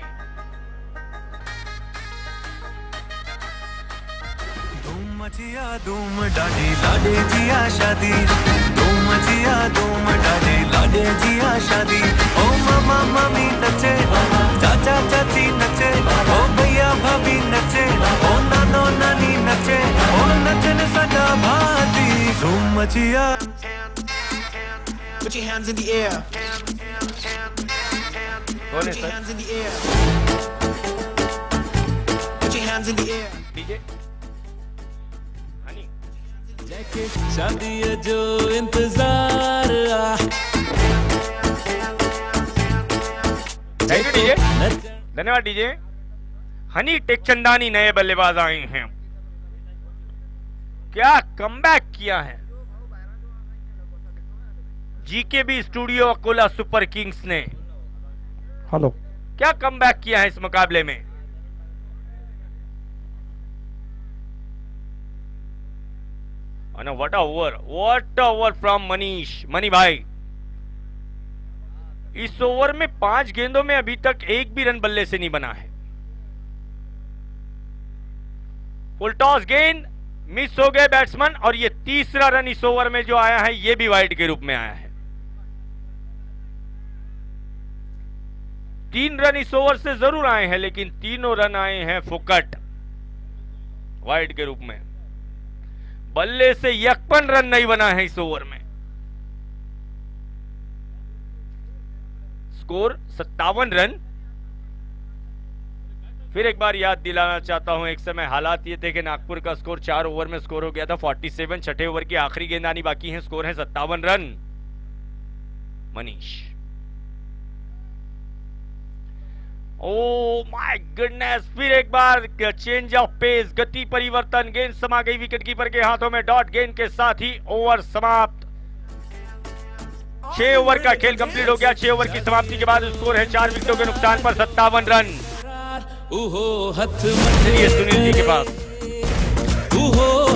मचिया धूम डाडी लाडे जिया शादी, धूम मचिया धूम डाडी लाडे जिया शादी। ओ मामा मामी नचे, चाचा चाची नचे, ओ भैया भाभी नचे, ओ नानो नानी नचे, ओ नचन सदा भाती। धूम मचिया। Put your hands in the air. कौन है sir? Hands in the air. Put your hands in the air. DJ शादी है जो इंतजार। थैंक यू डीजे, धन्यवाद डीजे। हनी टेकचंदानी नए बल्लेबाज आए हैं। क्या कमबैक किया है GKB studio Akola super Kings ने। हेलो, क्या कमबैक किया है इस मुकाबले में। What a over from Manish, money भाई। इस ओवर में 5 गेंदों में अभी तक एक भी रन बल्ले से नहीं बना है। फुल टॉस गेंद, मिस हो गए बैट्समैन, और ये तीसरा रन इस ओवर में जो आया है ये भी वाइड के रूप में आया है। 3 रन इस ओवर से जरूर आए हैं, लेकिन तीनों रन आए हैं फुकट, वाइड के रूप में। बल्ले से 51 रन नहीं बना है इस ओवर में। Score 57 run. फिर एक बार याद दिलाना चाहता हूं, एक समय हालात ये थे कि नागपुर का स्कोर 4 ओवर में स्कोर हो गया था 47। छठे ओवर की आखिरी गेंद आनी बाकी है, स्कोर है 57 run. Manish, oh my goodness, फिर एक बार चेंज ऑफ पेस, गति परिवर्तन, गेंद समा गई विकेटकीपर के हाथों में। डॉट गेंद के साथ ही ओवर समाप्त। 6 ओवर का खेल कंप्लीट हो गया। 6 ओवर की समाप्ति के बाद स्कोर है 4 विकेटों के नुकसान पर 57 रन। चलिए सुनील जी के पास।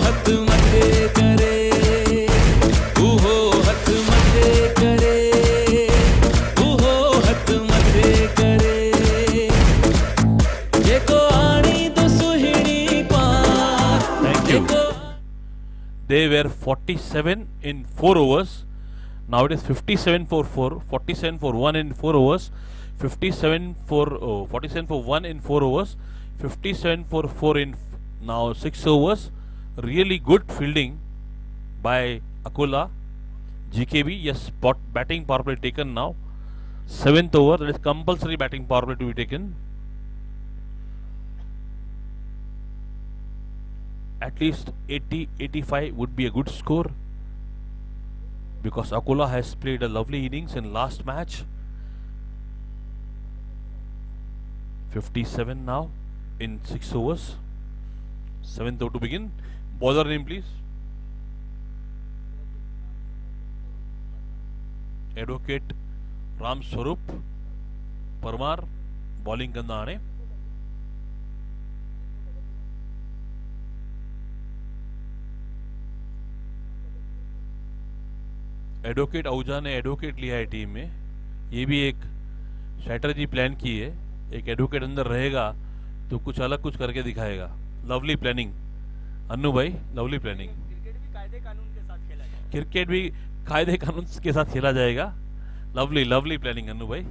हथ मथे करे, हथ मथे करे, हथ मथे करे, देखो आनी तो सुहिणी पार। Thank you. They were 47 in 4 overs. Now it is 57 for 4, 47 for 1 in 4 overs, 47 for 1 in 4 overs, 57 for 4 in now 6 overs. Really good fielding by Akola. GKB, yes, batting power play taken now. 7th over, that is compulsory batting power play to be taken. At least 80-85 would be a good score, because Akola has played a lovely innings in last match. 57 now in 6 overs. 7th over to begin. Bowler name please. Advocate Ram Swarup Parmar, bowling करना आने। Advocate Ahuja ने advocate लिया है team में। ये भी एक strategy plan की है। एक एडवोकेट अंदर रहेगा तो कुछ अलग कुछ करके दिखाएगा। लवली प्लानिंग अन्नू भाई, लवली प्लानिंग। क्रिकेट भी कायदे कानून के साथ खेला जाएगा। लवली लवली प्लानिंग अन्नू भाई।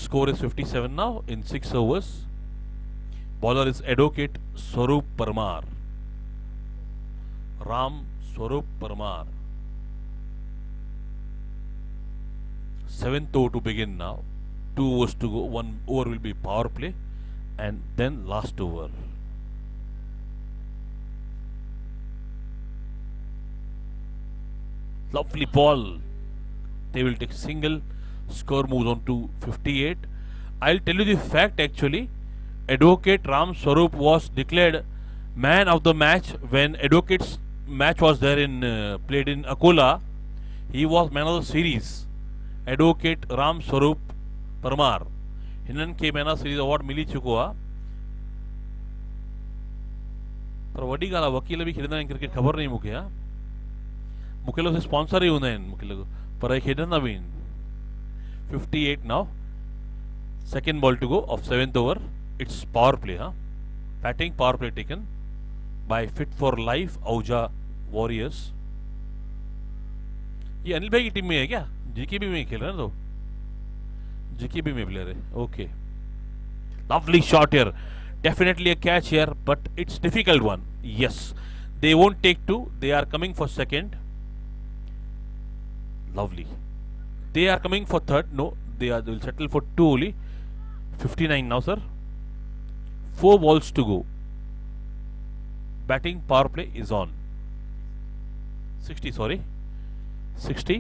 Score is 57 now in 6 overs. Bowler is advocate स्वरूप Parmar, Ram Swaroop Parmar. 7th over to begin now. 2 overs to go. 1 over will be power play, and then last over. Lovely ball. They will take single. Score moves on to 58. I'll tell you the fact actually. Advocate Ram Swarup was declared man of the match when Advocate's match was there in played in Akola. He was man of the series. Advocate Ram Swarup Parmar. हिनन के man of series award मिली चुको आहे। पर वॾी ॻाल्हि आहे, वकील बि खेॾंदा आहिनि क्रिकेट, ख़बर नहीं मूंखे। हा, मूंखे लॻो स्पॉन्सर ही हूंदा आहिनि मूंखे लॻो, पर खेॾंदा बि आहिनि। 58 now, second ball to go of 7th over. It's power play. हा, batting power play taken by Fit for Life Ahuja Warriors. ये अनिल भाई की टीम में है क्या? जीकेबी में खेल रहे हैं, तो जीकेबी में प्लेयर है। Okay, lovely shot here, definitely a catch here, but it's difficult one. Yes, they won't take 2, they are coming for second. Lovely, they are coming for third. No, they will settle for 2 only. 59 now sir. 4 balls to go. Batting power play is on. 60, sorry, 60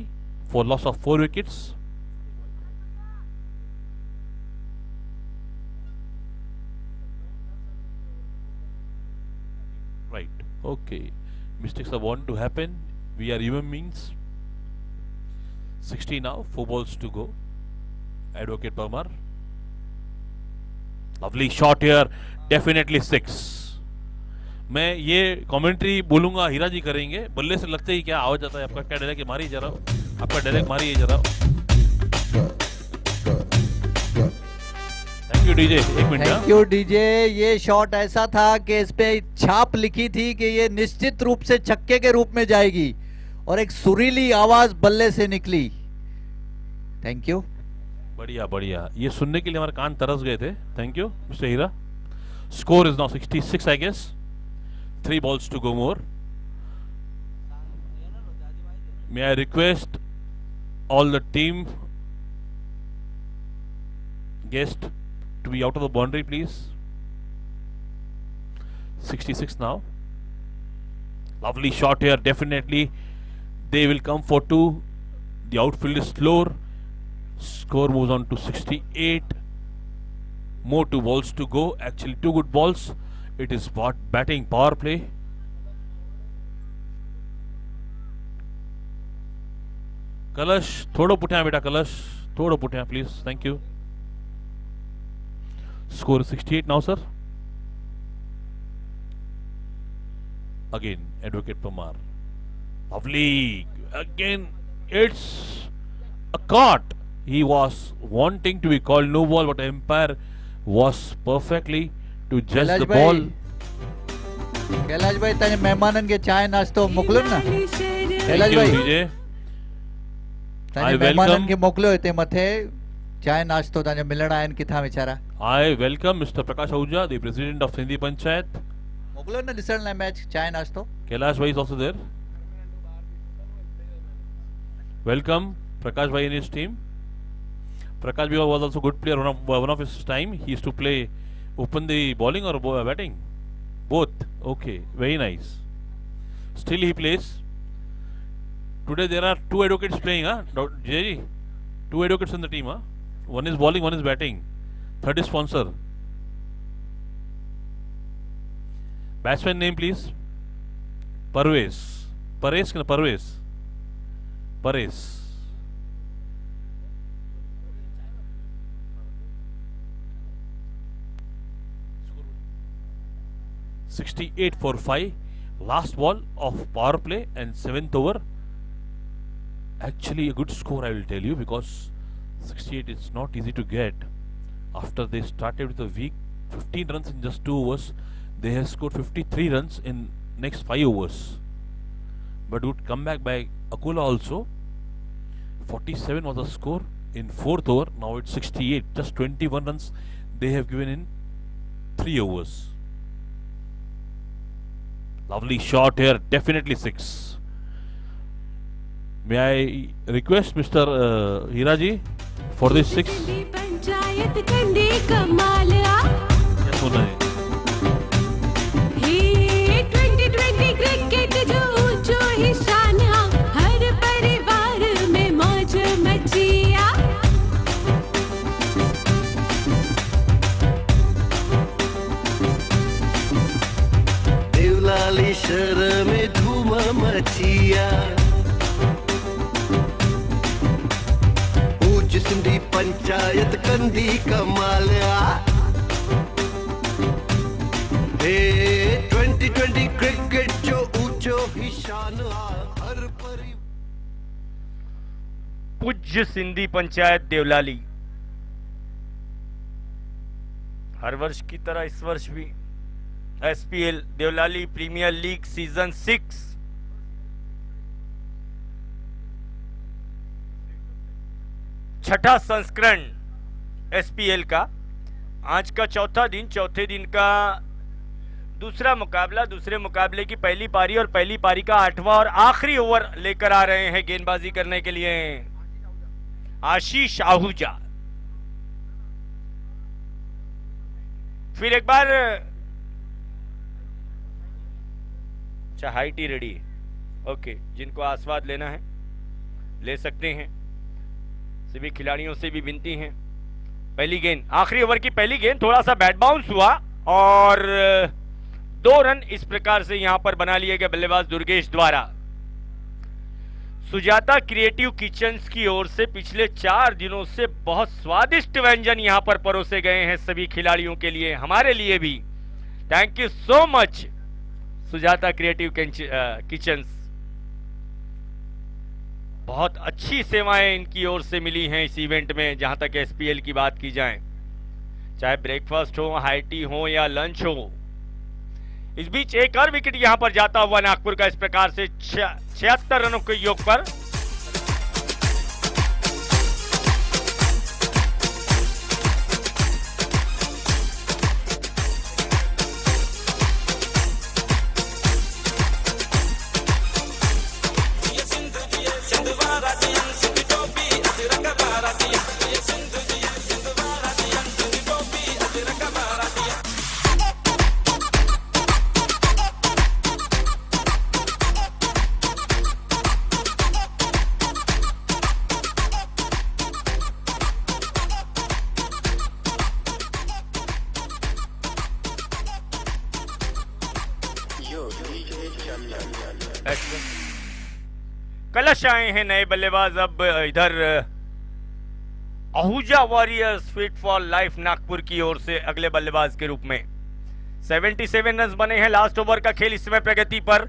for loss of 4 wickets. Right, okay, mistakes are bound to happen. We are human beings. 60 now, 4 balls to go. Advocate Parmar, lovely shot here, definitely 6. मैं ये commentary बोलूंगा, हीरा जी करेंगे। बल्ले से लगते ही क्या आवाज जाता है आपका? क्या डायरेक्ट मारिए जरा, आपका डायरेक्ट मारिए जरा। थैंक यू डीजे, एक मिनट। Thank you DJ. ये शॉट ऐसा था कि इस पे छाप लिखी थी कि ये निश्चित रूप से छक्के के रूप में जाएगी, और एक सुरीली आवाज बल्ले से निकली। Thank you. बढ़िया बढ़िया, ये सुनने के लिए हमारे कान तरस गए थे. Thank you mister Hira. Score is now 66, I guess. 3 balls to go more. May I request all the team guests to be out of the boundary, please. 66 now. Lovely shot here, definitely. They will come for 2. The outfield is slower. Score moves on to 68. More 2 balls to go. Actually 2 good balls. It is batting power play. Kalash, thoda putya beta Kalash. Thoda putya please. Thank you. Score is 68 now, sir. Again, Advocate Pamar. Lovely. Again, it's a caught. He was wanting to be called no ball, but umpire was perfectly to judge the ball. Kailash भाई ताने मेहमानन के चाय नाश्तो मोकलो ना. कैलाश भाई ताने मेहमानन के मोकलो ते मथे चाय नाश्तो ताने मिलण आयन किथा विचारा. I welcome Mr. Prakash Ahuja, the president of Sindhi Panchayat. मोकलो ना ॾिसण लाइ मैच चाय नाश्तो. Kailash bhai is also there. Welcome Prakash bhai and his team. Prakash bhai was also good player. One of his time he used to play open the bowling or batting. Both. Okay, very nice. Still he plays. Today there are 2 advocates playing, huh? Jay, 2 advocates in the team, huh? One is bowling, one is batting. Third is sponsor. Batsman name please. Parvez. Pares na Parvez. Pares. .68 for 5. Last ball of power play and 7th over. Actually a good score, I will tell you, because 68 is not easy to get. After they started with a weak 15 runs in just 2 overs, they have scored 53 runs in next 5 overs. But would come back by Akola also. 47 was the score in 4th over. Now it's 68. Just 21 runs they have given in 3 overs. Lovely shot here. Definitely 6. May I request Mr. Hiraji for this 6? Panchayat कंदी कमाल क्या सुना है? हे 2020 cricket जो ऊंचो ही शान हर परिवार में मौज मचिया. देवलाली शहर में धूम मचिया. ऊंच सिंधी पंचायत कंदी कमाल. हे 2020 क्रिकेट जो ऊंचो ही शान हर परिवार. पूज्य सिंधी पंचायत देवलाली हर वर्ष की तरह इस वर्ष भी SPL Devlali premier league season 6 छठा संस्करण एसपीएल का आज का चौथे दिन का दूसरा मुकाबला. दूसरे मुकाबले की पहली पारी और पहली पारी का 8वां और आखिरी ओवर लेकर आ रहे हैं गेंदबाजी करने के लिए आशीष आहूजा. फिर एक बार अच्छा हाई टी रेडी. ओके, जिनको आस्वाद लेना है ले सकते हैं. सभी खिलाड़ियों से भी विनती है. पहली गेंद, आखिरी ओवर की पहली गेंद, थोड़ा सा बैट बाउंस हुआ और 2 रन इस प्रकार से यहां पर बना लिए गए बल्लेबाज दुर्गेश द्वारा. सुजाता क्रिएटिव किचन्स की ओर से पिछले 4 दिनों से बहुत स्वादिष्ट व्यंजन यहां पर परोसे गए हैं सभी खिलाड़ियों के लिए, हमारे लिए भी. Thank you so much Sujata creative kitchens. बहुत अच्छी सेवाएं इनकी ओर से मिली हैं इस इवेंट में. जहां तक एसपीएल की बात की जाए, चाहे ब्रेकफास्ट हो, हाई टी हो या लंच हो. इस बीच एक और विकेट यहां पर जाता हुआ नागपुर का इस प्रकार से 76 रनों के योग पर. कलश आए हैं नए बल्लेबाज। अब इधर Ahuja warriors fit for life Nagpur की ओर से अगले बल्लेबाज के रूप में 77 रन बने हैं। लास्ट ओवर का खेल इस समय प्रगति पर,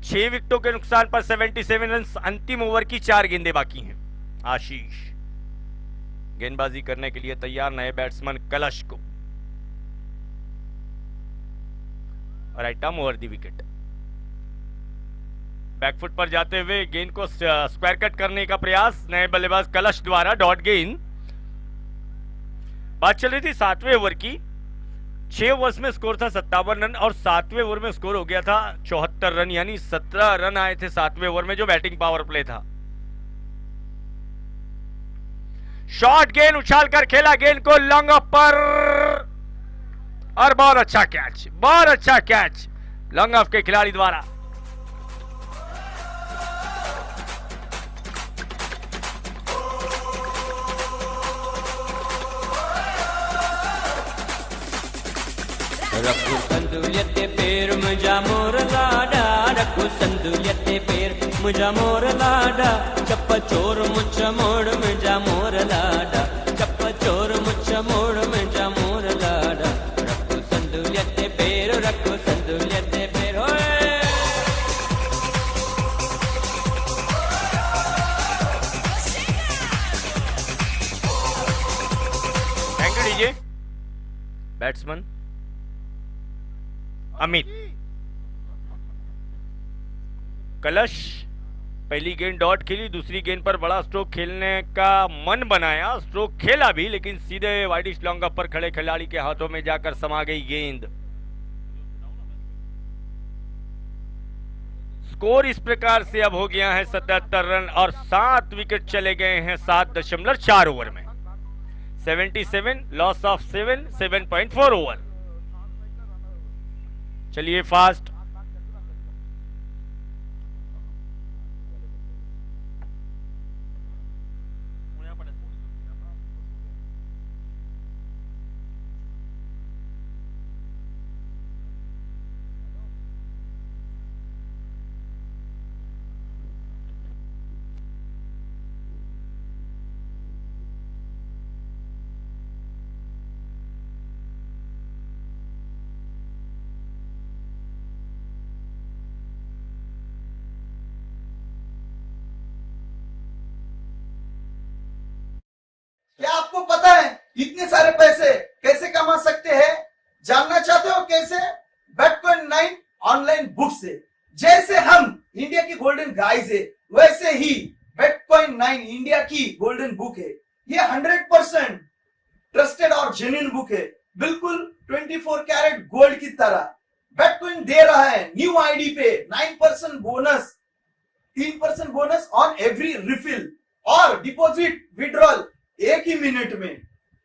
6 विकेटों के नुकसान पर 77 रन। अंतिम ओवर की 4 गेंदें बाकी हैं। आशीष गेंदबाजी करने के लिए तैयार नए बैट्समैन कलश को। Right arm over the wicket. Back foot पर जाते हुए गेंद को स्क्वायर कट करने का प्रयास नए बल्लेबाज कलश द्वारा। डॉट गेंद। बात चल रही थी 7वें ओवर की। 6 ओवर्स में स्कोर था 57 रन और 7वें ओवर में स्कोर हो गया था 74 रन, यानी 17 रन आए थे 7वें ओवर में, जो बैटिंग पावर प्ले था। शॉर्ट गेंद उछालकर खेला गेंद को लॉन्ग ऑफ पर और बहुत अच्छा कैच, बहुत अच्छा कैच लॉन्ग ऑफ के खिलाड़ी द्वारा। रखू संदुल्यते पेर मुझा मोर लाडा, रखू संदुल्यते पेर मुझा मोर लाडा, चप्प चोर मुच्छ मोड़ मुझा मोर लाडा, चप्प चोर मुच्छ मोड़ मुझा मोर लाडा, रखू संदुल्यते पेर, रखू संदुल्यते पेर। होए thank you DJ. Batsman Amit. कलश पहली गेंद डॉट खेली, दूसरी गेंद पर बड़ा स्ट्रोक खेलने का मन बनाया, स्ट्रोक खेला भी, लेकिन सीधे वाइडिश लॉन्ग अप पर खड़े खिलाड़ी के हाथों में जाकर समा गई गेंद। स्कोर इस प्रकार से अब हो गया है 77 रन और 7 विकेट चले गए हैं 7.4 ओवर में। 77 लॉस ऑफ 7, 7.4 ओवर। चलिए फास्ट। क्या आपको पता है इतने सारे पैसे कैसे कमा सकते हैं? जानना चाहते हो कैसे? बिटकॉइन 9 ऑनलाइन बुक से। जैसे हम इंडिया की गोल्डन गाइज है, वैसे ही बिटकॉइन 9 इंडिया की गोल्डन बुक है। ये 100% ट्रस्टेड और जेन्युइन बुक है, बिल्कुल 24 कैरेट गोल्ड की तरह। बिटकॉइन दे रहा है न्यू आईडी पे 9% bonus, 3% bonus on every refill और डिपॉजिट विड्रॉल एक ही मिनट में।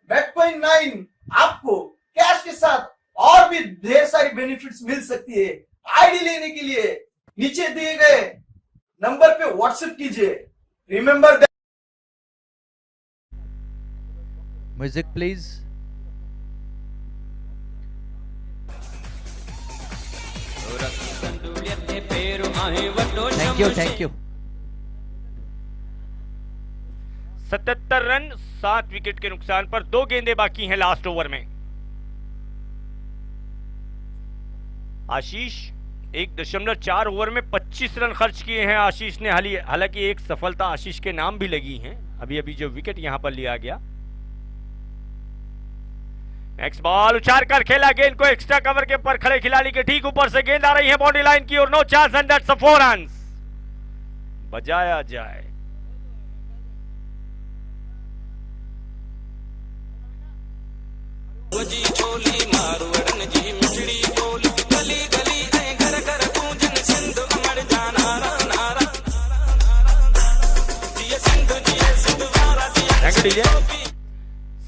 बिटकॉइन 9 आपको कैश के साथ और भी ढेर सारी बेनिफिट्स मिल सकती है। आईडी लेने के लिए नीचे दिए गए नंबर पे व्हाट्सएप कीजिए। Remember that. Music please. Thank you, thank you. 77 run 7 wicket के नुकसान पर 2 गेंदें बाकी हैं लास्ट ओवर में। आशीष 1.4 ओवर में 25 रन खर्च किए हैं आशीष ने। हालांकि एक सफलता आशीष के नाम भी लगी है अभी अभी जो विकेट यहां पर लिया गया। नेक्स्ट बॉल उछाल कर खेला गेंद को एक्स्ट्रा कवर के ऊपर खड़े खिलाड़ी के ठीक ऊपर से गेंद आ रही है बाउंड्री लाइन की ओर। No chance and that's a 4 runs. बजाया जाए।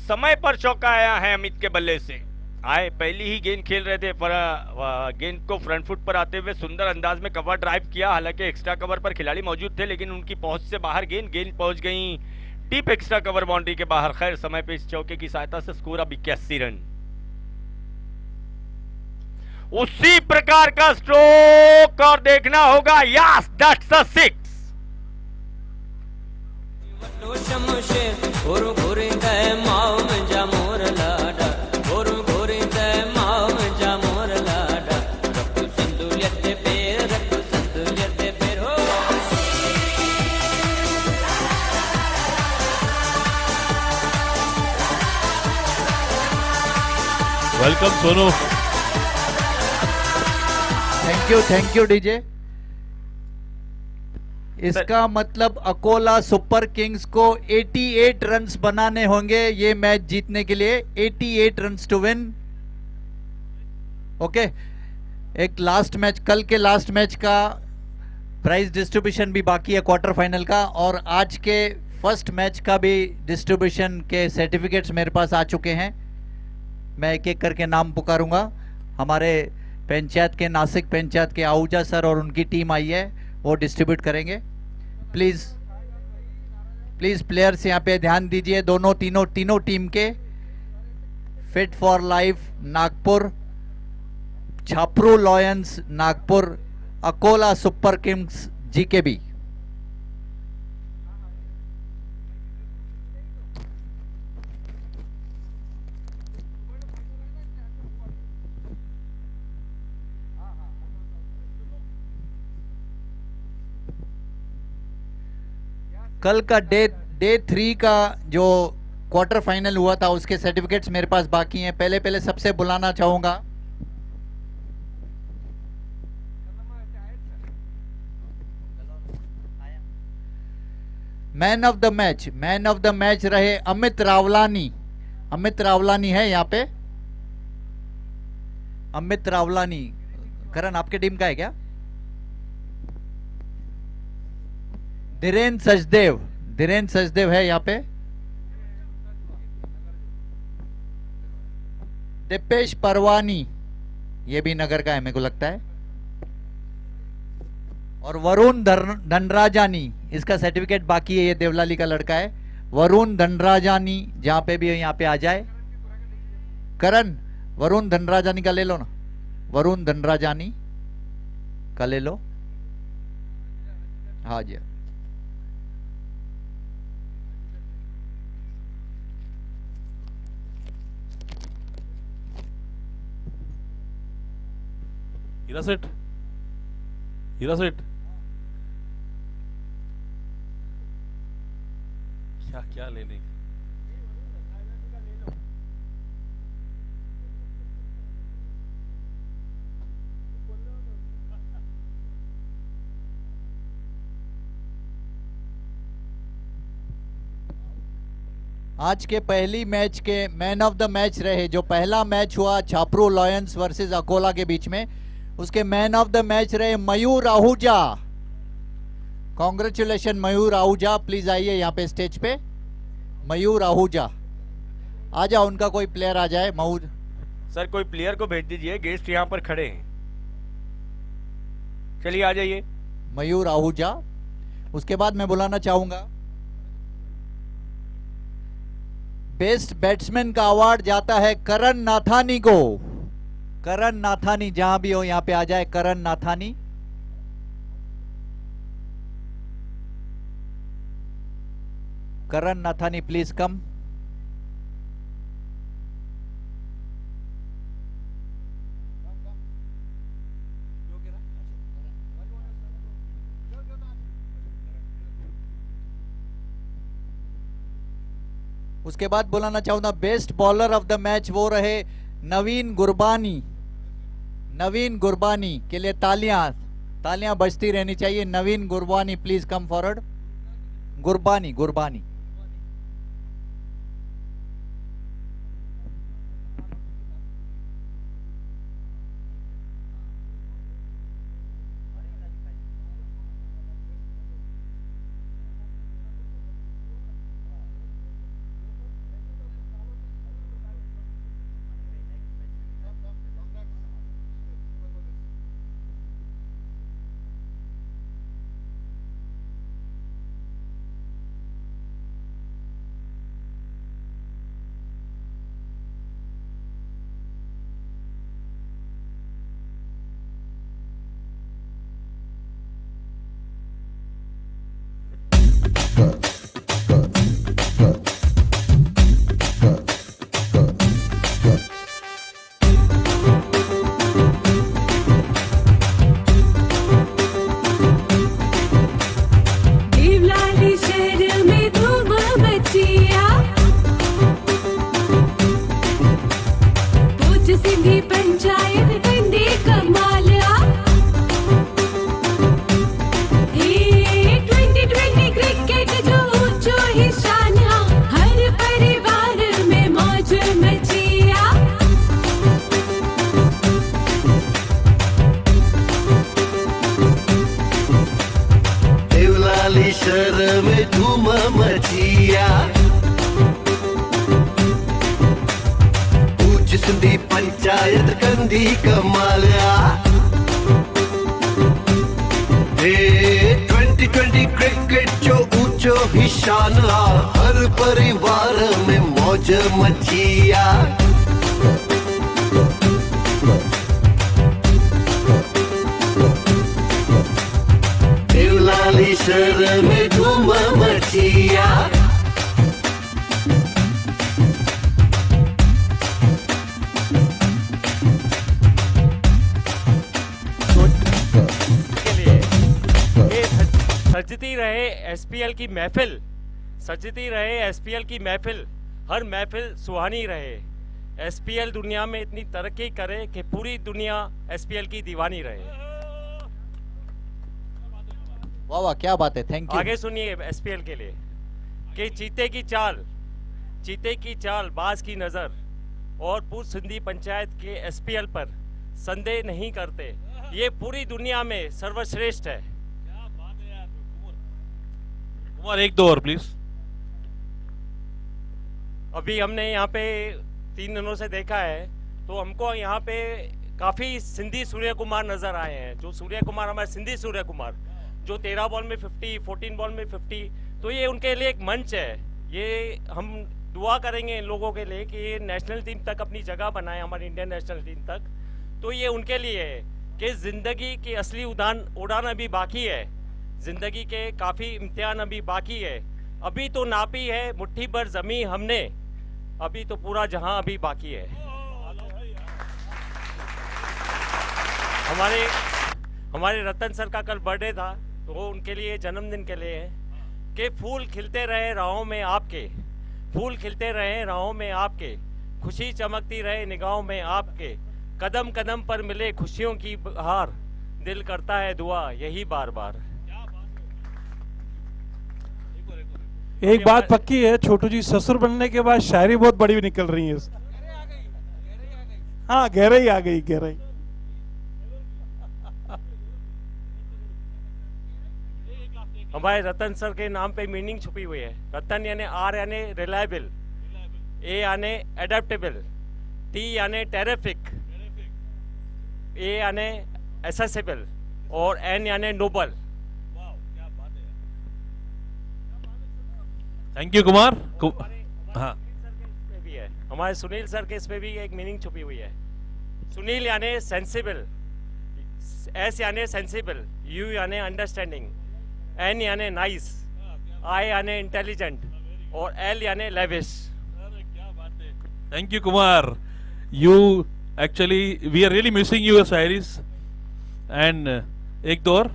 समय पर चौका आया है अमित के बल्ले से। आए पहली ही गेंद खेल रहे थे, गेंद को फ्रंट फुट पर आते हुए सुंदर अंदाज में कवर ड्राइव किया। हालांकि एक्स्ट्रा कवर पर खिलाड़ी मौजूद थे, लेकिन उनकी पहुंच से बाहर गेंद पहुंच गई डीप एक्स्ट्रा कवर बाउंड्री के बाहर। खैर समय पे इस चौके की सहायता से स्कोर अब 81 रन। उसी प्रकार का स्ट्रोक और देखना होगा। Yes, that's a 6। Welcome Sonu. Thank you DJ. इसका मतलब अकोला सुपर किंग्स को 88 रन्स बनाने होंगे ये मैच जीतने के लिए। 88 रन्स टू विन। ओके, एक लास्ट मैच, कल के लास्ट मैच का प्राइज डिस्ट्रीब्यूशन भी बाकी है क्वार्टर फाइनल का, और आज के फर्स्ट मैच का भी डिस्ट्रीब्यूशन के सर्टिफिकेट्स मेरे पास आ चुके हैं। मैं एक एक करके नाम पुकारूंगा। हमारे पंचायत के, नासिक पंचायत के आहूजा सर और उनकी टीम आई है, वो डिस्ट्रीब्यूट करेंगे। प्लीज प्लेयर्स यहाँ पे ध्यान दीजिए, तीनों टीम के। Fit for life Nagpur, Chhapru lions Nagpur, Akola super kings GKB. कल का डे 3 का जो क्वार्टर फाइनल हुआ था उसके सर्टिफिकेट्स मेरे पास बाकी हैं। पहले सबसे बुलाना चाहूंगा मैन ऑफ द मैच रहे अमित रावलानी। अमित रावलानी है यहाँ पे, अमित रावलानी। करण आपके टीम का है क्या? धीरेन सचदेव है यहाँ पे। दिपेश परवानी, ये भी नगर का है मेरे को लगता है। और वरुण धनराजानी, इसका सर्टिफिकेट बाकी है, ये देवलाली का लड़का है। वरुण धनराजानी जहां पे भी है यहाँ पे आ जाए। करण, वरुण धनराजानी का ले लो ना, वरुण धनराजानी का ले लो। हाँ जी, हीरा सेठ क्या लेने। आज के पहली मैच के मैन ऑफ द मैच रहे, जो पहला मैच हुआ छापरू लॉयंस वर्सेस अकोला के बीच में, उसके मैन ऑफ द मैच रहे मयूर आहूजा। कॉन्ग्रेचुलेशन मयूर आहूजा, प्लीज आइए यहाँ पे स्टेज पे। मयूर आहूजा आ जाओ, उनका कोई प्लेयर आ जाए। मयूर सर, कोई प्लेयर को भेज दीजिए, गेस्ट यहाँ पर खड़े हैं। चलिए आ जाइए। मयूर आहूजा। उसके बाद मैं बुलाना चाहूंगा बेस्ट बैट्समैन का अवार्ड जाता है करण नाथानी को। करण नाथानी जहां भी हो यहां पे आ जाए। करण नाथानी, करण नाथानी प्लीज कम। उसके बाद बुलाना चाहूंगा best bowler of the match, वो रहे नवीन गुरबानी। नवीन गुरबानी के लिए तालियां बजती रहनी चाहिए। Naveen Gurbani please come forward. Gurbani. Devlali शहर में धूम मचिया, पूछ सिंधी पंचायत कंदी कमालिया। 2020 क्रिकेट जो ऊंचो ही शान, हर परिवार में मौज मचिया। देवलाली शहर में धूम मचिया, पूछ सिंधी पंचायत कंदी कमालिया। 2020 क्रिकेट जो ऊंचो ही शान, हर परिवार में मौज मचिया। देवलाली शहर में धूम मचिया। के लिए ये सजती रहे एसपीएल की महफिल, सजती रहे एसपीएल की महफिल, हर महफिल सुहानी रहे। एसपीएल दुनिया में इतनी तरक्की करे कि पूरी दुनिया एसपीएल की दीवानी रहे। वाह वाह, क्या बात है, थैंक यू। आगे सुनिए एसपीएल के लिए कि चीते की चाल, चीते की चाल, बाज की नजर और पूछ सिंधी पंचायत के एसपीएल पर संदेह नहीं करते, ये पूरी दुनिया में सर्वश्रेष्ठ है। कुमार एक दो और प्लीज। अभी हमने यहाँ पे 3 दिनों से देखा है तो हमको यहाँ पे काफी सिंधी सूर्य कुमार नजर आए हैं। जो सूर्य कुमार हमारे सिंधी सूर्य कुमार जो 13 बॉल में 50, 14 बॉल में 50, तो ये उनके लिए एक मंच है। ये हम दुआ करेंगे इन लोगों के लिए कि ये नेशनल टीम तक अपनी जगह बनाए, हमारी इंडियन नेशनल टीम तक। तो ये उनके लिए है कि जिंदगी की असली उड़ान अभी बाकी है, जिंदगी के काफी इम्तिहान अभी बाकी है। अभी तो नापी है मुट्ठी भर जमी हमने, अभी तो पूरा जहां अभी बाकी है। हमारे रतन सर का कल बर्थडे था, तो वो उनके लिए जन्मदिन के लिए है कि फूल खिलते रहे राहों में आपके, फूल खिलते रहे राहों में आपके, खुशी चमकती रहे निगाहों में आपके, कदम कदम पर मिले खुशियों की बहार, दिल करता है दुआ यही बार बार। एक बात पक्की है, छोटू जी ससुर बनने के बाद शायरी बहुत बड़ी निकल रही है। हाँ, गहराई आ गई, गहराई। हमारे रतन सर के नाम पे मीनिंग छुपी हुई है। रतन यानी आर यानी रिलायबल, ए यानी एडेप्टेबल, टी यानी टेरिफिक, ए यानी एसेसिबल और एन यानी नोबल। Thank you Kumar. हाँ, भी है हमारे सुनील सर के इसमें भी एक मीनिंग छुपी हुई है। सुनील यानी सेंसिबल, एस यानी सेंसिबल, यू यानी अंडरस्टैंडिंग, एन यानी नाइस, आई यानी इंटेलिजेंट और एल यानी lavish. Thank you Kumar. You actually we are really missing your शायरीज। एंड एक दो और।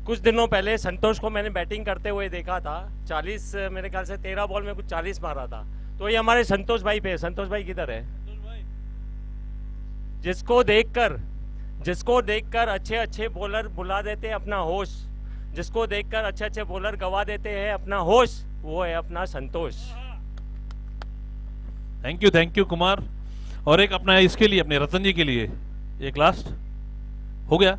कुछ दिनों पहले संतोष को मैंने बैटिंग करते हुए देखा था, 40 मेरे ख्याल से 13 बॉल में कुछ 40 मारा था। तो ये हमारे संतोष भाई पे, संतोष भाई किधर है? जिसको देखकर अच्छे अच्छे बॉलर बुला देते हैं अपना होश, जिसको देखकर अच्छे अच्छे बॉलर गवा देते हैं अपना होश, वो है अपना संतोष। Thank you Kumar. और एक अपना इसके लिए, अपने रतन जी के लिए एक लास्ट हो गया।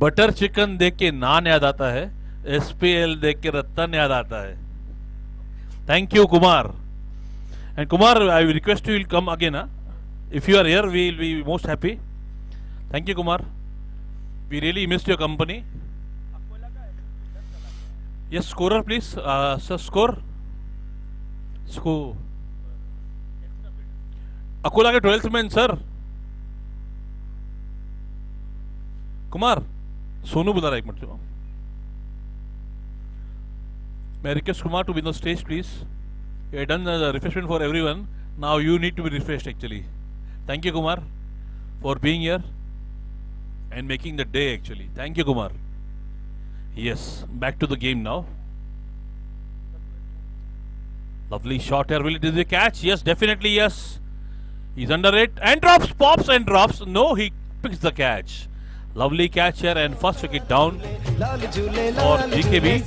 बटर चिकन देख के नान याद आता है, एसपीएल देख के रतन याद आता है। Thank you Kumar. And Kumar, I request you will come again. If you are here, we will be most happy. Thank you, Kumar. We really missed your company. Yes, scorer, please. Sir, score. Akola के 12th man sir. Kumar, Sonu बुला रहा है एक minute. May I request Kumar to be on the stage, please? You have done the refreshment for everyone. Now you need to be refreshed, actually. Thank you, Kumar, for being here and making the day, actually. Thank you, Kumar. Yes, back to the game now. Lovely shot here. Will it be the catch? Yes, definitely yes. He's under it and drops, pops and drops. No, he picks the catch. Lovely catch here and first wicket down for GKB.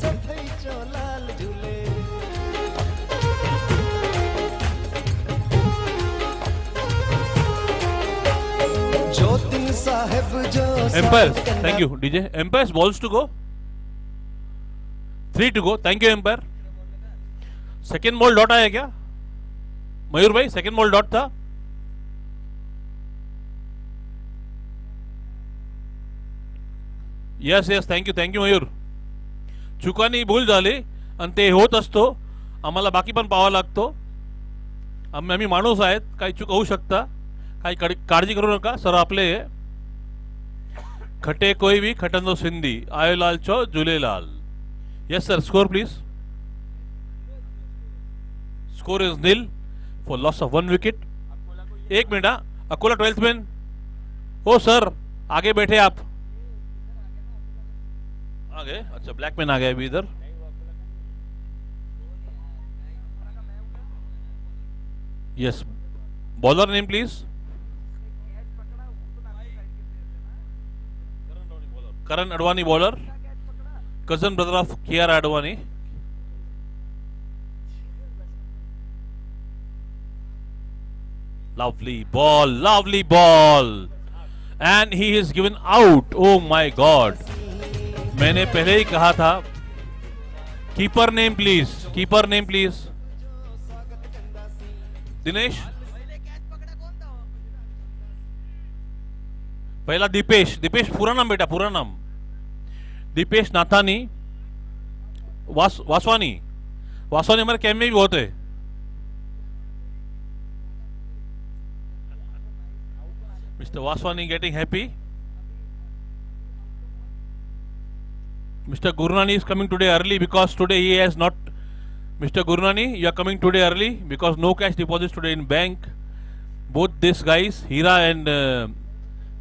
Empire, thank you, DJ. Empire's balls to go. 3 to go. Thank you, Empire. Second ball dot आया क्या मयूर भाई? Second ball dot था. Yes yes thank you मयूर. चुकांनी भूल झाली आणि ते होत असतो. आम्हाला बाकी पण पाहावा लागतो. आम्ही माणूस आहेत, काही चूक होऊ शकता, काही काळजी करू नका. सर आपले खटे कोई भी खटंदो सिंधी आयो लाल चो Jhulelal. Yes sir, score please. Score is nil for loss of 1 wicket. 1 minute. Akola 12th man. ओ सर आगे बैठे आप. आ गए? अच्छा ब्लैक मैन आ गया अभी इधर. Yes, bowler name please. Karan Advani bowler, cousin brother of KR Advani. Lovely ball, and he is given out. Oh my God! मैंने पहले ही कहा था. Keeper name please. दिनेश. पहला दीपेश पूरा नाम बेटा, पूरा नाम. दीपेश नाथानी वासवानी हमारे कैम्प में भी बहुत है. Mr. Vaswani getting happy. Mr. Gurnani is coming today early because today he has not. Mr. Gurnani, you are coming today early because no cash deposits today in bank. Both these guys, Hira and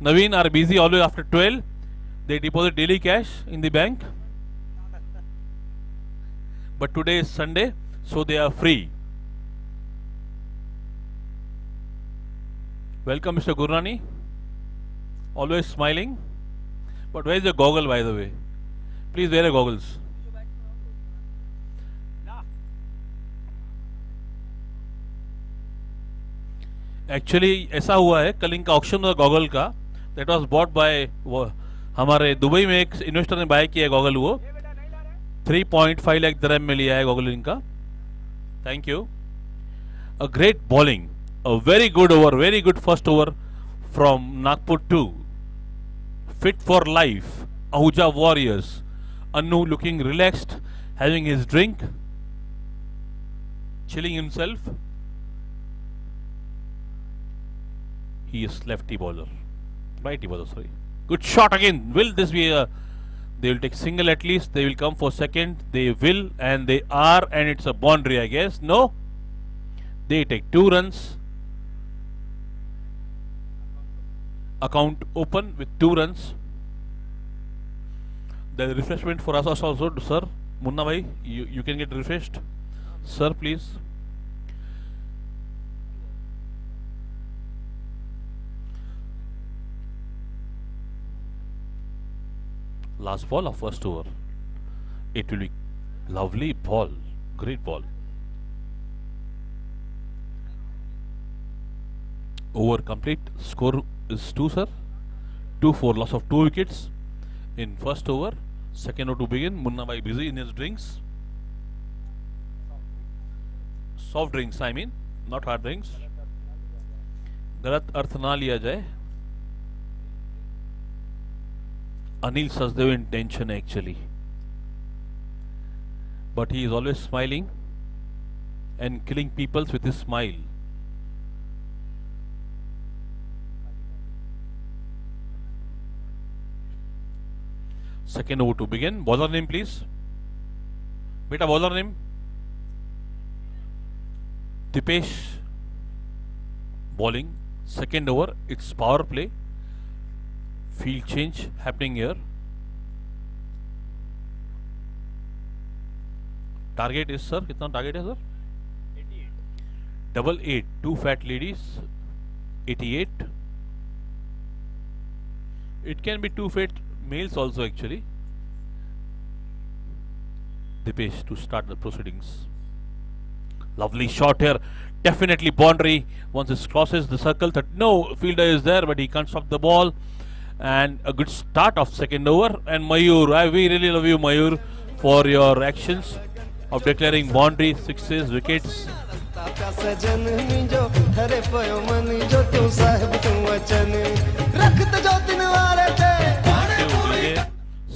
Naveen, are busy always after 12. They deposit daily cash in the bank. But today is Sunday, so they are free. Welcome, Mr. Gurnani. Always smiling. But where is the goggle, by the way? Please wear a goggles. Actually, ऐसा हुआ है, कल इनका auction हुआ goggle का. That was bought by हमारे Dubai में एक इन्वेस्टर ने बाय किया गॉगल. वो 3.5 लाख दिरहम में लिया है गॉगल इनका. Thank you. A great bowling. A very good over, very good first over from Nagpur 2. Fit for life, Ahuja Warriors. Anu looking relaxed, having his drink, chilling himself. He is righty bowler, sorry. Good shot again. Will this be a... They will take single at least. They will come for second. They will, and they are, and it's a boundary, I guess. No? They take 2 runs. Account open with 2 runs. The refreshment for us also, sir. Munna bhai, you can get refreshed. Sir, please. Last ball of first over. It will be lovely ball. Great ball. Over complete. Score is 2, sir. 2 for loss of 2 wickets in first over. Second over to begin. Munna bhai busy in his drinks. Soft drinks, I mean, not hard drinks. गलत अर्थ ना लिया जाए. Anil Sachdev intention actually, but he is always smiling and killing people with his smile. Second over to begin. Bowler name please. बेटा bowler name Dipesh bowling. Second over, it's power play. Field change happening here. Target is sir, कितना target है sir? 88. 88. Two fat ladies. 88. It can be two fat males also actually. Dipesh to start the proceedings. Lovely shot here. Definitely boundary. Once it crosses the circle, that no fielder is there, but he can't stop the ball. And a good start of second over. And Mayur, we really love you, Mayur, for your actions of declaring boundary, sixes, wickets.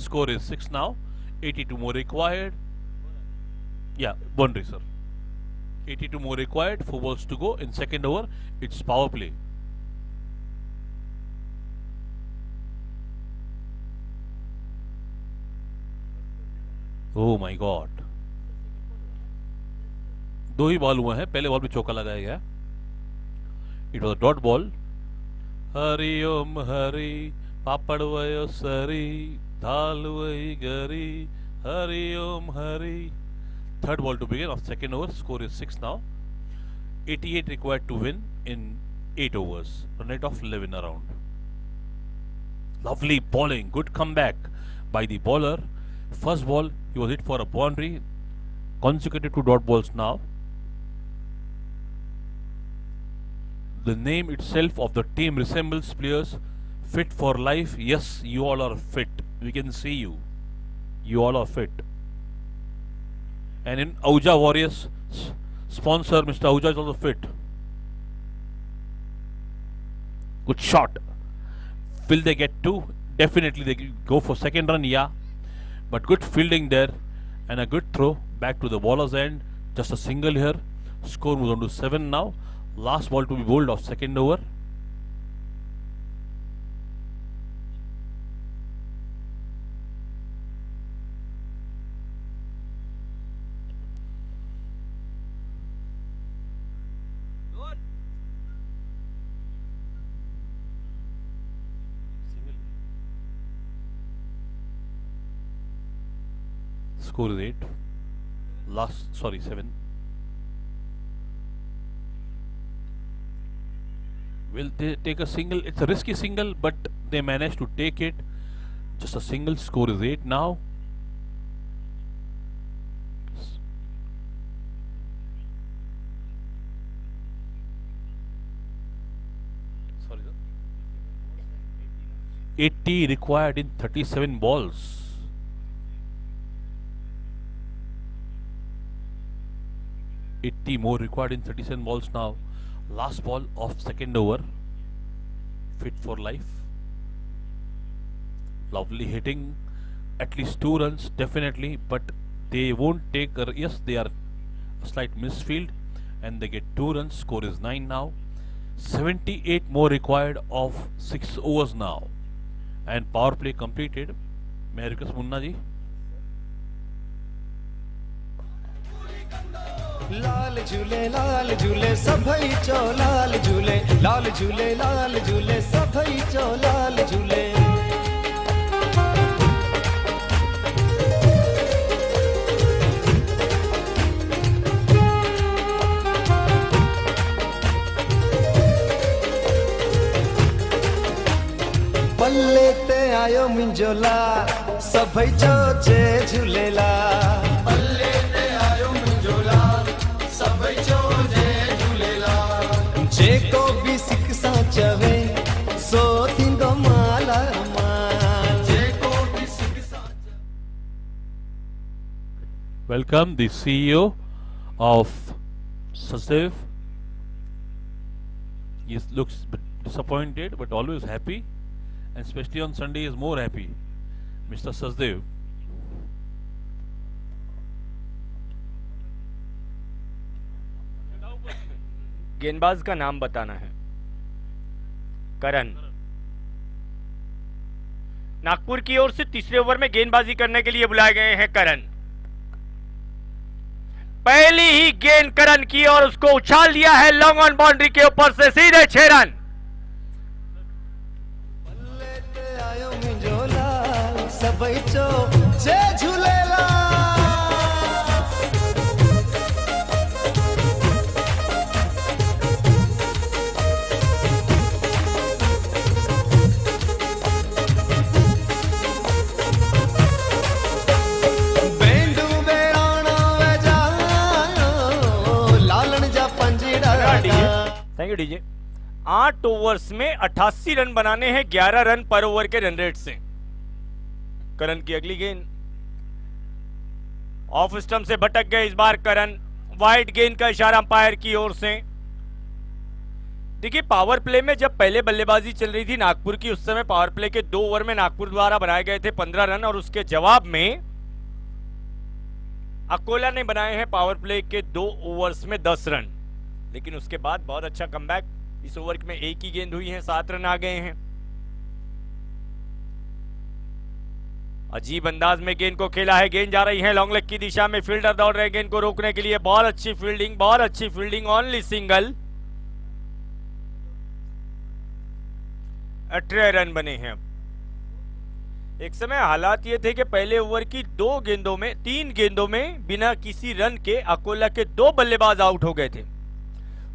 Score is 6 now. 82 more required. Yeah, boundary, sir. 82 more required, 4 balls to go in second over. It's power play. Oh my God. दो ही ball हुए हैं, पहले ball में चौका लगाया गया. It was a dot ball. Hari Om Hari पापड़ वयो सरी दाल वही गरी Hari Om Hari. Third ball to begin of second over. Score is 6 now. 88 required to win in 8 overs. Run rate of 11 around. Lovely bowling. Good comeback by the bowler. First ball he was hit for a boundary. Consecutive 2 dot balls now. The name itself of the team resembles players fit for life. Yes, you all are fit. We can see you. You all are fit. And in Ahuja Warriors sponsor, Mr. Ahuja is also fit. Good shot. Will they get 2? Definitely they go for second run, yeah. But good fielding there and a good throw back to the bowler's end. Just a single here. Score moves on to 7 now. Last ball to be bowled of second over. Score is 8. Sorry, 7. Will they take a single? It's a risky single, but they managed to take it. Just a single. Score is 8 now. Sorry, sir. 80 required in 37 balls. 80 more required in 37 balls now. Last ball of second over. Fit for life. Lovely hitting. At least 2 runs definitely, but they won't take yes, they are a slight misfield and they get 2 runs. Score is 9 now. 78 more required of 6 overs now. And power play completed. May I request Munna ji? लाल झूले सभई चो लाल झूले लाल झूले सभई चो लाल झूले. पल्ले ते आयो मुंहिंजो लाल सभई चो जय झूलेलाल. जेको भी सिख सा चवे सो थींदो माला माल. जेको भी सिख सा. Welcome the CEO of Sasdev. He looks a bit disappointed but always happy, and especially on Sunday is more happy. Mr. Sasdev. गेंदबाज का नाम बताना है. करण. नागपुर की ओर से तीसरे ओवर में गेंदबाजी करने के लिए बुलाए गए हैं करण. पहली ही गेंद करण की और उसको उछाल दिया है लॉन्ग ऑन बाउंड्री के ऊपर से सीधे 6 run. Thank you DJ. 8 overs में 88 रन बनाने हैं 11 रन पर ओवर के रन रेट से। करण की अगली गेंद ऑफ स्टंप से भटक गए इस बार करण। वाइड गेंद का इशारा अंपायर की ओर से। देखिए पावर प्ले में जब पहले बल्लेबाजी चल रही थी नागपुर की, उस समय पावर प्ले के 2 ओवर में नागपुर द्वारा बनाए गए थे 15 रन और उसके जवाब में अकोला ने बनाए हैं पावर प्ले के 2 ओवर्स में 10 रन। लेकिन उसके बाद बहुत अच्छा कमबैक, इस ओवर में एक ही गेंद हुई है, 7 रन आ गए हैं। अजीब अंदाज में गेंद को खेला है, गेंद जा रही है लॉन्ग लेग की दिशा में, फील्डर दौड़ रहे गेंद को रोकने के लिए। बहुत अच्छी फील्डिंग, ओनली सिंगल। 18 रन बने हैं। अब एक समय हालात ये थे कि पहले ओवर की 3 गेंदों में बिना किसी रन के अकोला के 2 बल्लेबाज आउट हो गए थे।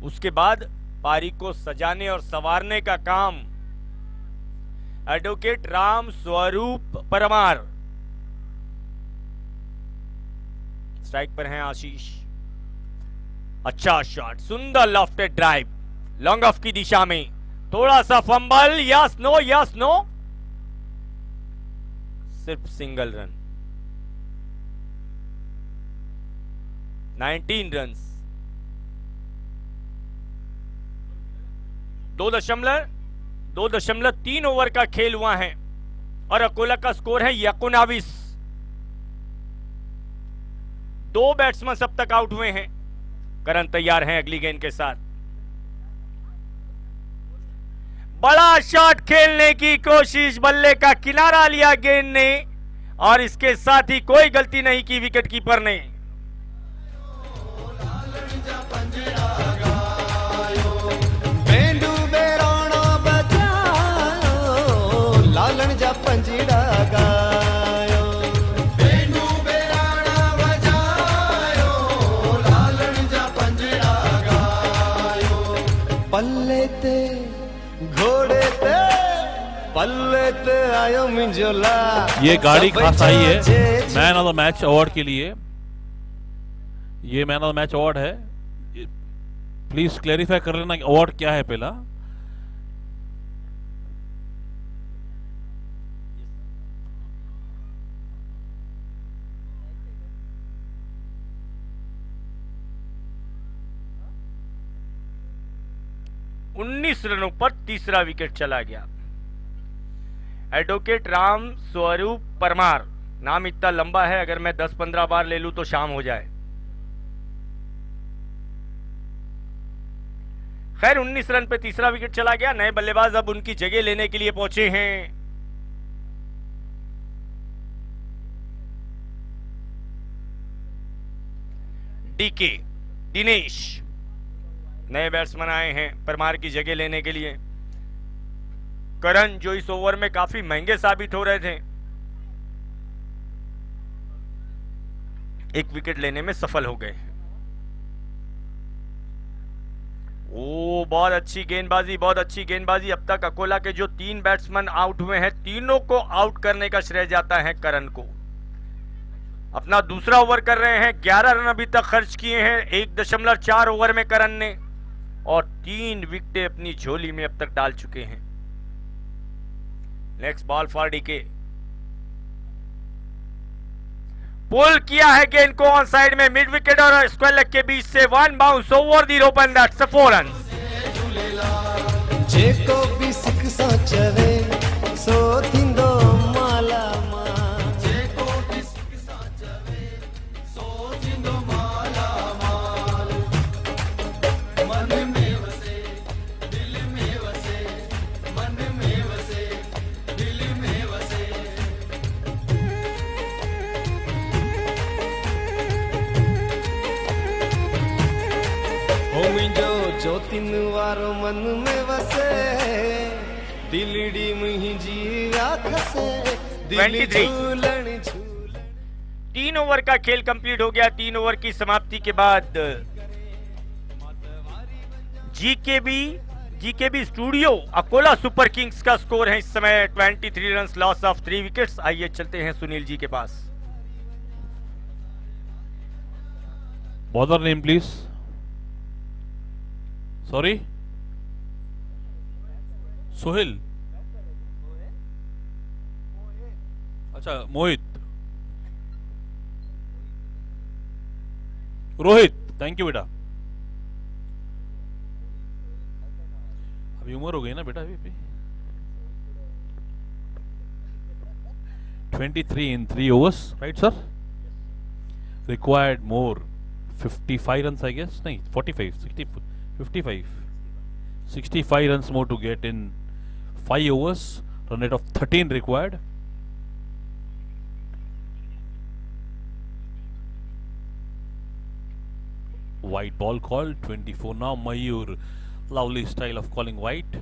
उसके बाद पारी को सजाने और संवारने का काम एडवोकेट राम स्वरूप परमार। स्ट्राइक पर हैं आशीष। अच्छा शॉट, सुंदर लॉफ्टेड ड्राइव लॉन्ग ऑफ की दिशा में। थोड़ा सा फंबल, यस नो, सिर्फ सिंगल रन। 19 रन्स। 2.3 ओवर का खेल हुआ है और अकोला का स्कोर है 19। 2 बैट्समैन अब तक आउट हुए हैं। करण तैयार हैं अगली गेंद के साथ। बड़ा शॉट खेलने की कोशिश, बल्ले का किनारा लिया गेंद ने और इसके साथ ही कोई गलती नहीं की विकेट कीपर ने। ये गाड़ी खास आई है man of the match award के लिए। ये man of the match award है, प्लीज क्लैरिफाई कर लेना अवार्ड क्या है पहला। उन्नीस रनों पर तीसरा विकेट चला गया। एडवोकेट राम स्वरूप परमार, नाम इतना लंबा है, अगर मैं 10-15 बार ले लूं तो शाम हो जाए। खैर 19 रन पे तीसरा विकेट चला गया। नए बल्लेबाज अब उनकी जगह लेने के लिए पहुंचे हैं। डीके दिनेश नए बैट्समैन आए हैं परमार की जगह लेने के लिए। करण जो इस ओवर में काफी महंगे साबित हो रहे थे, एक विकेट लेने में सफल हो गए। ओ बहुत अच्छी गेंदबाजी। अब तक अकोला के जो 3 बैट्समैन आउट हुए हैं, तीनों को आउट करने का श्रेय जाता है करण को। अपना दूसरा ओवर कर रहे हैं, 11 रन अभी तक खर्च किए हैं 1.4 ओवर में करण ने और 3 विकेटें अपनी झोली में अब तक डाल चुके हैं। Next ball for DK. Pull किया है गेंद को ऑन साइड में, मिड विकेट और स्क्वायर लेग के बीच से 1 bounce over the rope and that's 4 run. जेको भी सिख सोचवे सो थिंदो माला मारो मन में वसे दिलड़ी मुही जीवा खसे दिल 23 झूलन 3 ओवर का खेल कंप्लीट हो गया। 3 ओवर की समाप्ति के बाद GKB studio Akola super Kings का स्कोर है इस समय 23 रन, लॉस ऑफ 3 विकेट्स। आइए चलते हैं सुनील जी के पास। Bowler name please. Sorry, Sohail. अच्छा, मोहित, रोहित। थैंक यू बेटा। अभी उम्र हो गई ना बेटा अभी। 23 in 3 overs, right sir? Required more 55 runs, I guess. No, 45, 60, 55. 65 runs more to get in 5 overs. Run rate of 13 required. White ball called. 24 now. Mayur, lovely style of calling white.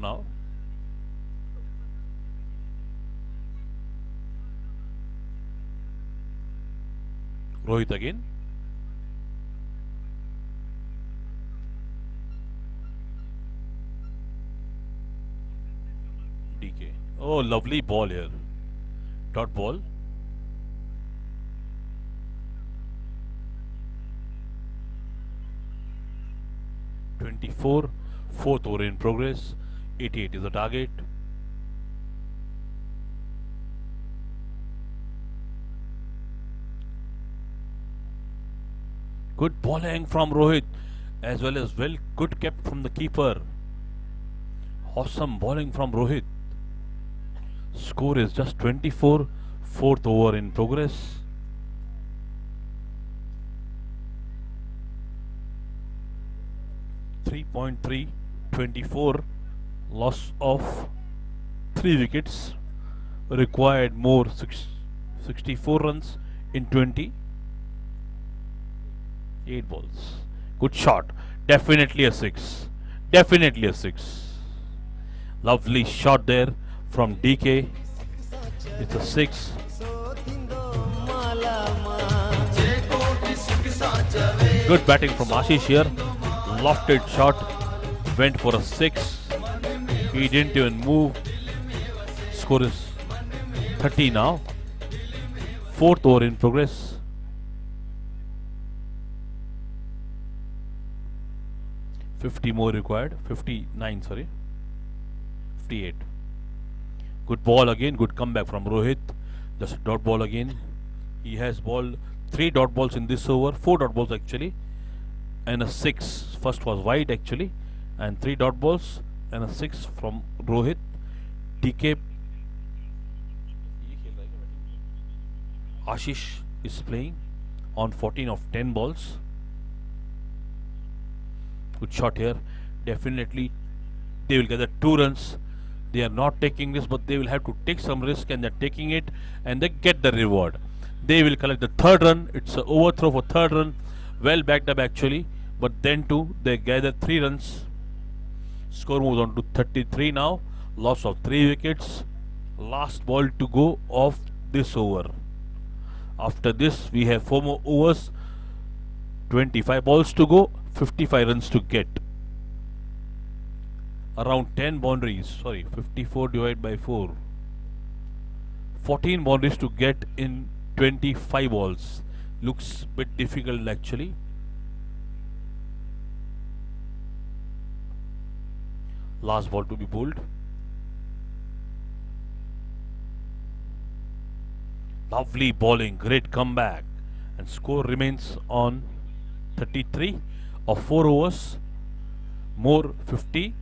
now. Rohit again. DK. Oh, lovely ball here. Dot ball. Fourth over in progress. 88 is the target. Good bowling from Rohit, as well as good kept from the keeper. Awesome bowling from Rohit. Score is just 24. Fourth over in progress. .3, 24. Loss of 3 wickets. Required more 64 runs in 28 balls. Good shot. Definitely a 6. Definitely a 6. Lovely shot there from DK. It's a 6. Good batting from Ashish here. Lofted shot. Went for a 6. He didn't even move. Score is 30 now. Fourth over in progress. .50 more required. 59, sorry. 58. Good ball again. Good comeback from Rohit. Just a dot ball again. He has bowled 3 dot balls in this over. 4 dot balls actually. And a 6. First was wide actually. And 3 dot balls. And a 6 from Rohit. DK. Ashish is playing on 14 of 10 balls. Good shot here. Definitely they will gather 2 runs. They are not taking this, but they will have to take some risk, and they're taking it, and they get the reward. They will collect the 3rd run. It's an overthrow for 3rd run. Well backed up actually, but then too they gather 3 runs. Score moves on to 33 now. Loss of 3 wickets. Last ball to go of this over. After this we have 4 more overs. 25 balls to go. 55 runs to get. Around 10 boundaries. Sorry, 54 divided by 4. 14 boundaries to get in 25 balls. Looks bit difficult actually. Last ball to be bowled. Lovely bowling, great comeback, and score remains on 33 of 4 overs. More 50,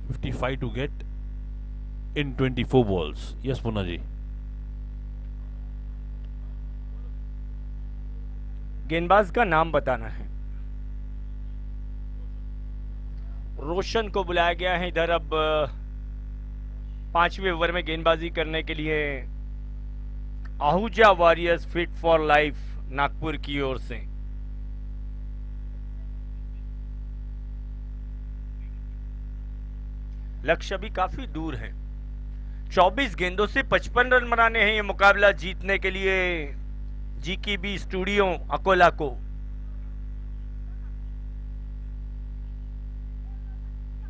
55 to get in 24 balls. Yes, Punaji. गेंदबाज का नाम बताना है। रोशन को बुलाया गया है इधर। अब 5वें ओवर में गेंदबाजी करने के लिए Ahuja warriors fit for life Nagpur की ओर से। लक्ष्य भी काफी दूर है। 24 गेंदों से 55 रन बनाने हैं ये मुकाबला जीतने के लिए जीकेबी स्टूडियो अकोला को।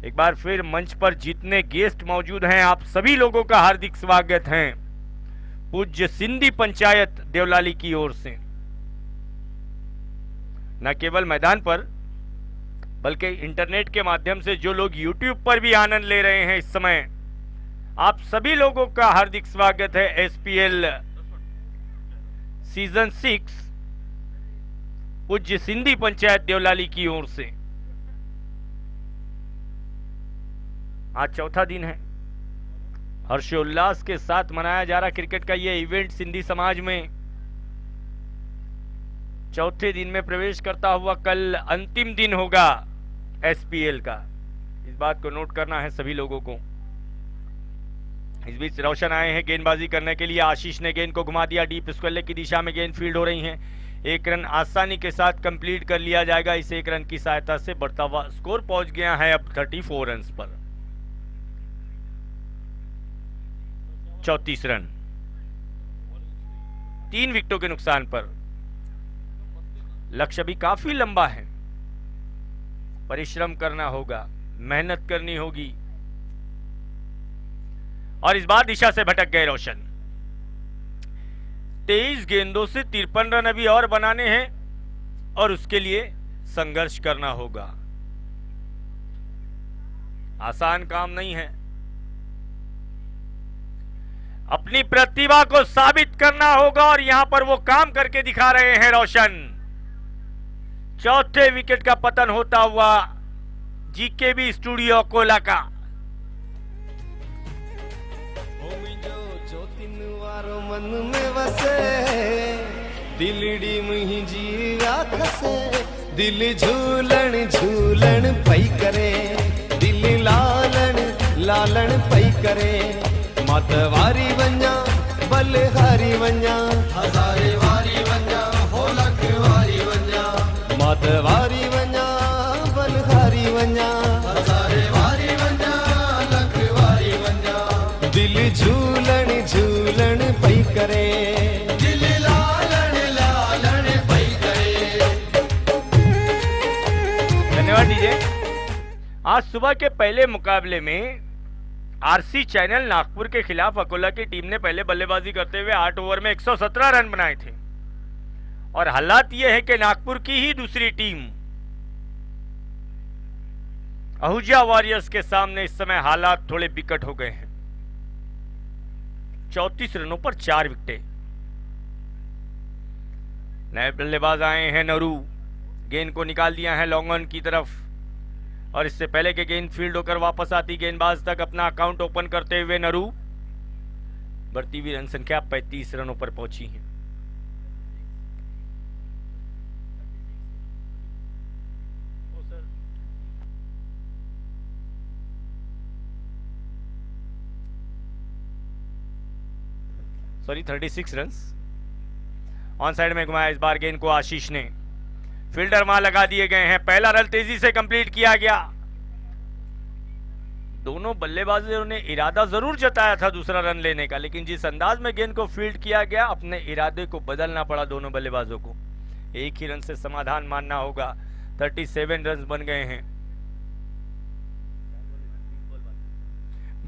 एक बार फिर मंच पर जितने गेस्ट मौजूद हैं आप सभी लोगों का हार्दिक स्वागत है पूज्य सिंधी पंचायत देवलाली की ओर से। न केवल मैदान पर बल्कि इंटरनेट के माध्यम से जो लोग YouTube पर भी आनंद ले रहे हैं इस समय, आप सभी लोगों का हार्दिक स्वागत है SPL सीजन 6 पूज्य सिंधी पंचायत देवलाली की ओर से। आज चौथा दिन है, हर्षोल्लास के साथ मनाया जा रहा क्रिकेट का ये इवेंट सिंधी समाज में चौथे दिन में प्रवेश करता हुआ कल अंतिम दिन होगा SPL का। इस बात को नोट करना है सभी लोगों को। इस बीच रोशन आए हैं गेंदबाजी करने के लिए। आशीष ने गेंद को घुमा दिया, डीप स्क्वायर लेग की दिशा में गेंद फील्ड हो रही है। 1 रन आसानी के साथ कंप्लीट कर लिया जाएगा। इस 1 रन की सहायता से बढ़ता हुआ स्कोर पहुंच गया है अब 34 रन पर। 34 रन 3 विकेटों के नुकसान पर। लक्ष्य भी काफी लंबा है, परिश्रम करना होगा, मेहनत करनी होगी। और इस बार दिशा से भटक गए रोशन। 23 गेंदों से 53 रन अभी और बनाने हैं और उसके लिए संघर्ष करना होगा। आसान काम नहीं है। अपनी प्रतिभा को साबित करना होगा और यहां पर वो काम करके दिखा रहे हैं रोशन। चौथे विकेट का पतन होता हुआ जीकेबी स्टूडियो अकोला का। मन में वसे दिलड़ी मुंहिंजी आखसे, दिल झूलन झूलन पई करे, दिल लालन लालन पई करे। मतवारी वञा बलहारी वञा, हज़ारे वारी वञा हो लख वारी वञा। मतवारी वञा बलहारी वञा, हज़ारे वारी वञा लख वारी वञा। दिल झूलन झूलन पई करे, दिल लालन लालन पई करे। धन्यवाद डीजे। आज सुबह के पहले मुकाबले में आरसी चैनल नागपुर के खिलाफ अकोला की टीम ने पहले बल्लेबाजी करते हुए 8 ओवर में 117 रन बनाए थे। और हालात यह है कि नागपुर की ही दूसरी टीम आहूजा वॉरियर्स के सामने इस समय हालात थोड़े बिकट हो गए हैं। 34 रनों पर 4 विकेटें। नए बल्लेबाज आए हैं नरू, गेंद को निकाल दिया है लॉन्ग ऑन की तरफ और इससे पहले के गेंद फील्ड होकर वापस आती गेंदबाज तक अपना अकाउंट ओपन करते हुए नरू। बढ़ती हुई रन संख्या 35 रनों पर पहुंची है। Sorry 36 run. ऑन साइड में घुमाया इस बार गेंद को आशीष ने। फील्डर वहां लगा दिए गए हैं। पहला रन तेजी से कंप्लीट किया गया। दोनों बल्लेबाजों ने इरादा जरूर जताया था दूसरा रन लेने का, लेकिन जिस अंदाज में गेंद को फील्ड किया गया अपने इरादे को बदलना पड़ा दोनों बल्लेबाजों को। एक ही रन से समाधान मानना होगा। 37 रन बन गए हैं।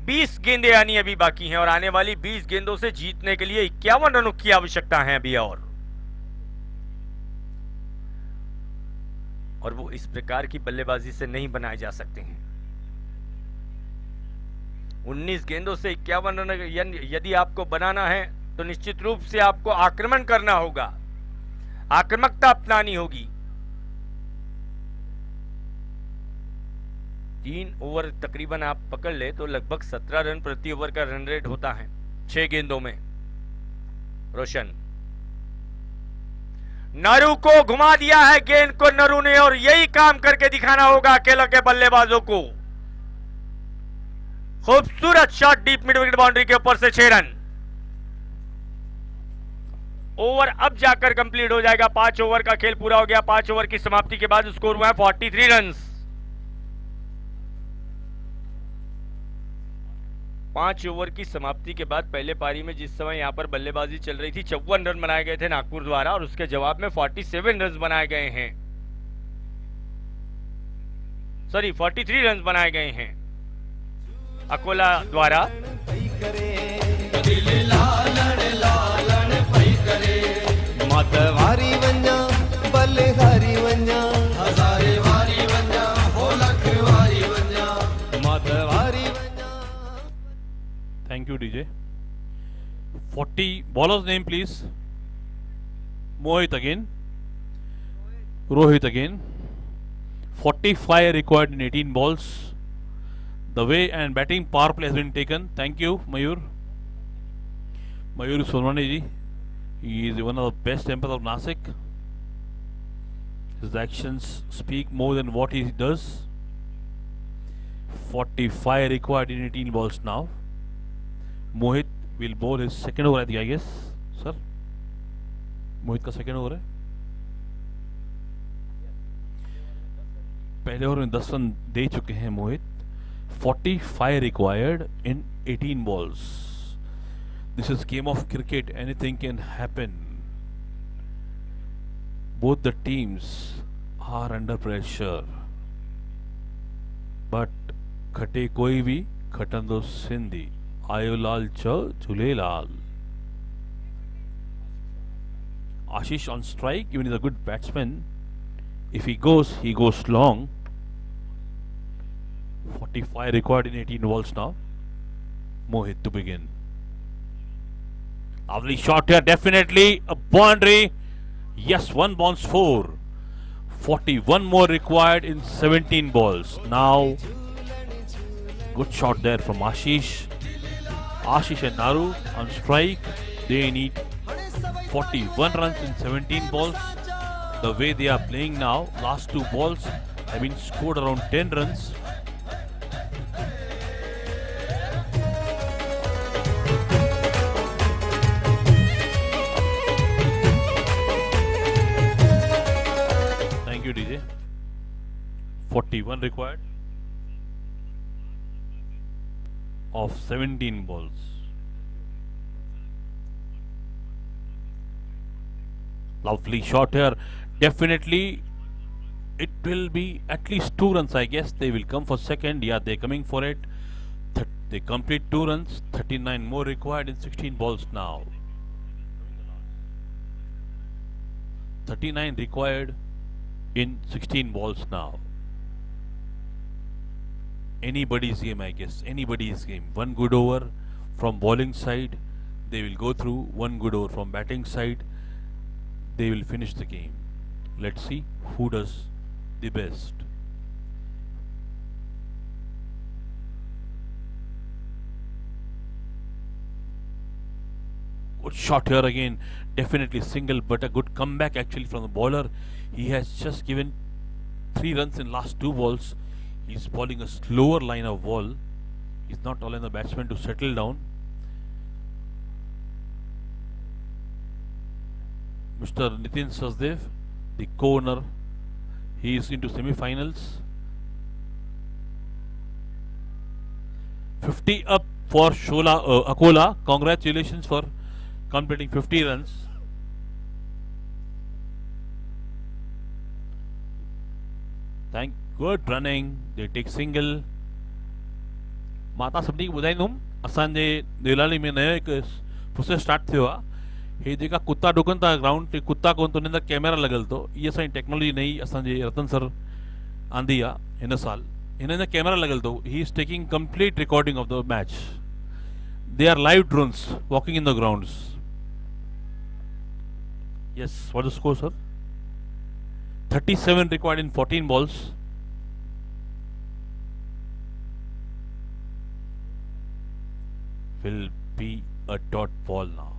20 गेंदें आनी अभी बाकी हैं और आने वाली 20 गेंदों से जीतने के लिए 51 रनों की आवश्यकता है अभी और वो इस प्रकार की बल्लेबाजी से नहीं बनाए जा सकते हैं। 19 गेंदों से 51 रन यदि आपको बनाना है तो निश्चित रूप से आपको आक्रमण करना होगा, आक्रामकता अपनानी होगी। 3 ओवर तकरीबन आप पकड़ ले तो लगभग 17 रन प्रति ओवर का रन रेट होता है 6 गेंदों में। रोशन नरू को घुमा दिया है गेंद को नरू ने और यही काम करके दिखाना होगा अकेला के बल्लेबाजों को। खूबसूरत shot deep mid wicket boundary के ऊपर से 6 रन। ओवर अब जाकर कंप्लीट हो जाएगा। 5 ओवर का खेल पूरा हो गया। 5 ओवर की समाप्ति के बाद स्कोर हुआ है 43 रन। 5 ओवर की समाप्ति के बाद पहले पारी में जिस समय यहां पर बल्लेबाजी चल रही थी 54 रन बनाए गए थे नागपुर द्वारा और उसके जवाब में 47 रन बनाए गए हैं, सॉरी 43 रन बनाए गए हैं अकोला द्वारा। मतवारी वञा बलिहारी वञा हज़ारे वारी वञा हो लख वारी वञा मतवारी वञा। Thank you, DJ. 40 bowler's name, please. Mohit again. Rohit again. 45 required in 18 balls. The way and batting power play has been taken. Thank you, Mayur. Mayur Sonwani ji. He is one of the best umpires of Nasik. His actions speak more than what he does. 45 required in 18 balls now. Mohit will bowl his second over, I guess, sir. Mohit का second over है। पहले over में 10 run दे चुके हैं मोहित। 45 required in 18 balls. This is game of cricket. Anything can happen. Both the teams are under pressure. But खटे कोई भी खटंदो सिंधी आयोलाल च Jhulelal. Ashish on strike, even is a good batsman. If he goes long. 45 required in 18 balls now. Mohit to begin. Lovely shot here, definitely a boundary. Yes, 1 bounce 4. 41 more required in 17 balls. Now, good shot there from Ashish. Ashish and Naru on strike. They need 41 runs in 17 balls. The way they are playing now, last 2 balls have been scored around 10 runs. Thank you, DJ. 41 required of 17 balls. Lovely shot here. Definitely it will be at least 2 runs, I guess. They will come for second. Yeah, they're coming for it. They complete 2 runs. 39 more required in 16 balls now. 39 required in 16 balls now. Anybody's game, I guess. Anybody's game. 1 good over from bowling side. They will go through. 1 good over from batting side. They will finish the game. Let's see who does the best. Good shot here again. Definitely single, but a good comeback actually from the bowler. He has just given 3 runs in last 2 balls. He's bowling a slower line of ball. He's not allowing the batsman to settle down. Mr. Nitin Sachdev, the co-owner, he is into semi-finals. 50 up for Akola. Congratulations for completing 50 runs. Good running. They take single. माता सभिनी खे ॿुधाईंदुमि असांजे देवलाली में नयो हिकु process start थियो आहे। हे जेका कुत्ता डुकनि था ग्राउंड ते कुत्ता कोन, त हुन अंदरि कैमरा लॻल अथव। इहा असांजी टेक्नोलॉजी नई असांजे रतन सर आंदी आहे हिन साल। हिन अंदरि कैमरा लॻल अथव। He is taking complete recording of the match. They are live drones walking in the grounds. Yes, what the score sir? 37 required in 14 balls. Will be a dot ball now.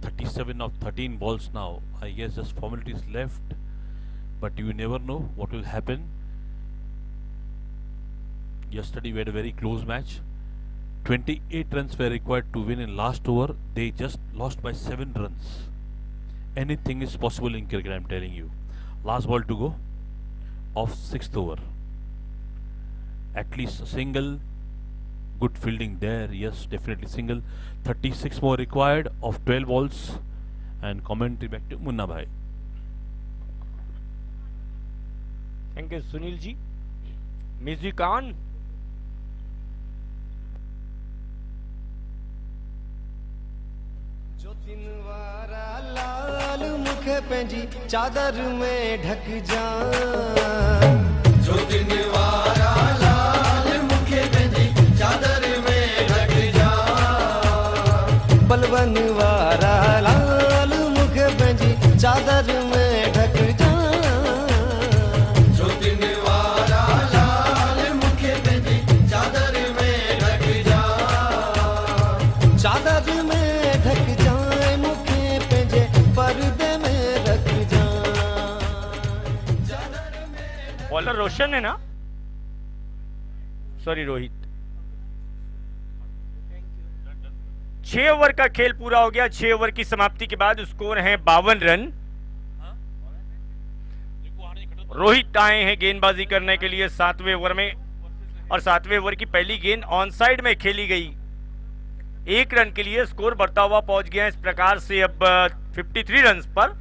37 of 13 balls now. I guess just formalities left, but you never know what will happen. Yesterday we had a very close match. 28 runs were required to win in last over. They just lost by 7 runs. Anything is possible in cricket, I'm telling you. Last ball to go of 6th over. At least a single. Good fielding there. Yes, definitely single. 36 more required of 12 balls. And commentary back to Munna Bhai. Thank you Sunil ji. Music on. जो दिन वारा लाल मुखे पंहिंजी चादर में ढक जा. जो दिन वारा लाल मुखे पंहिंजी चादर में ढक जा. बलवन वारा लाल मुखे पंहिंजी चादर में ढक जा. जो दिन वारा लाल मुखे पंहिंजी चादर में ढक जा. चादर में ढक जाए मुखे पंहिंजे पर्दे में रख जा. बॉलर रोशन है ना, सॉरी रोहित. 6 ओवर का खेल पूरा हो गया. 6 ओवर की समाप्ति के बाद स्कोर है 52 रन. रोहित आए हैं गेंदबाजी करने के लिए 7वें ओवर में, और 7वें ओवर की पहली गेंद ऑन साइड में खेली गई. 1 रन के लिए स्कोर बढ़ता हुआ पहुंच गया इस प्रकार से अब 53 रन पर.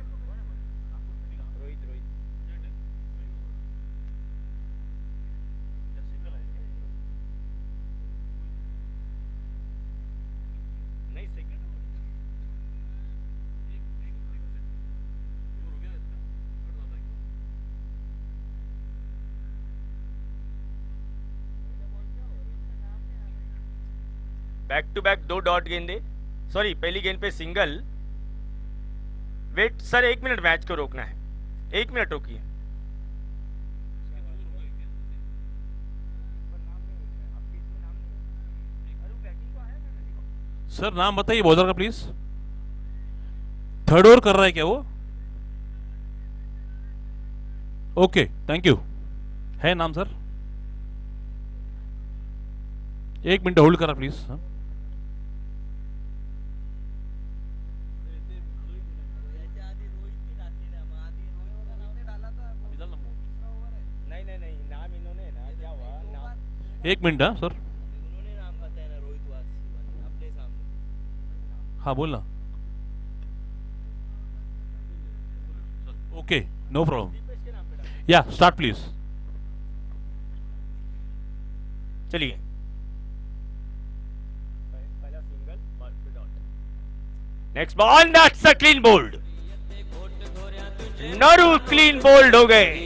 बैक टू बैक 2 डॉट गेंदे. सॉरी, पहली गेंद पे single. Wait sir, 1 minute match को रोकना है. 1 मिनट रोकिए. सर नाम बताइए बॉलर का प्लीज. 3rd ओवर कर रहा है क्या वो? Okay, thank you. है नाम सर? 1 मिनट होल्ड करा प्लीज. नहीं, नाम इन्होंने ना, क्या हुआ? 1 मिनट. हाँ सर. हाँ बोलना. Okay, no problem. Yeah start please. चलिए. Next ball, that's a clean bowled. Naru clean bowled हो गए.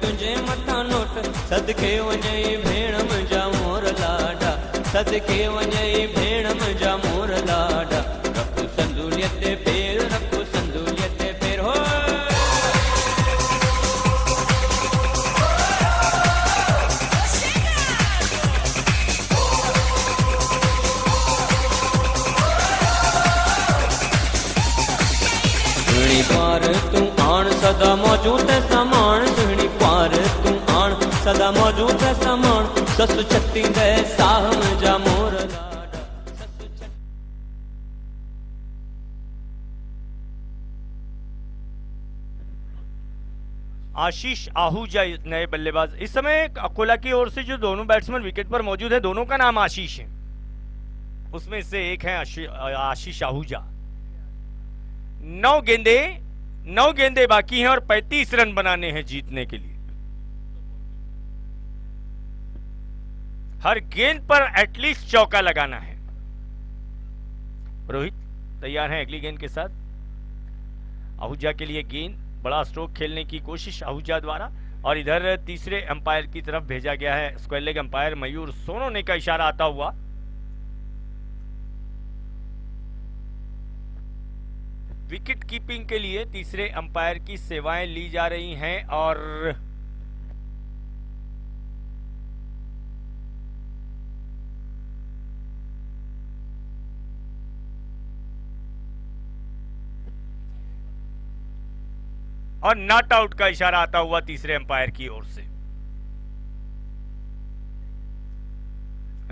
तुझे मथा नोट सदके वञई भेण मुंहिंजा मोर लाडा. सदके वञई भेण मुंहिंजा मोर लाडा. रखो संदूलियत पेर, रखो संदूलियत पेर. हो सुहणी पार तू आण सदा मौजूद है समान. सुहणी पार तू आण सदा मौजूद है समान. ससु छत्ती दे साहम जा मोर लाडा. आशीष आहूजा नए बल्लेबाज. इस समय अकोला की ओर से जो दोनों बैट्समैन विकेट पर मौजूद है, दोनों का नाम आशीष है. उसमें से एक है आशीष आहूजा. 9 गेंदे बाकी हैं और 35 रन बनाने हैं जीतने के लिए. हर गेंद पर एटलीस्ट चौका लगाना है. रोहित तैयार हैं अगली गेंद के साथ. आहूजा के लिए गेंद, बड़ा स्ट्रोक खेलने की कोशिश आहूजा द्वारा, और इधर तीसरे अंपायर की तरफ भेजा गया है स्क्वायर लेग अंपायर मयूर सोनोने का इशारा आता हुआ. विकेट कीपिंग के लिए तीसरे अंपायर की सेवाएं ली जा रही हैं, और नॉट आउट का इशारा आता हुआ तीसरे अंपायर की ओर से.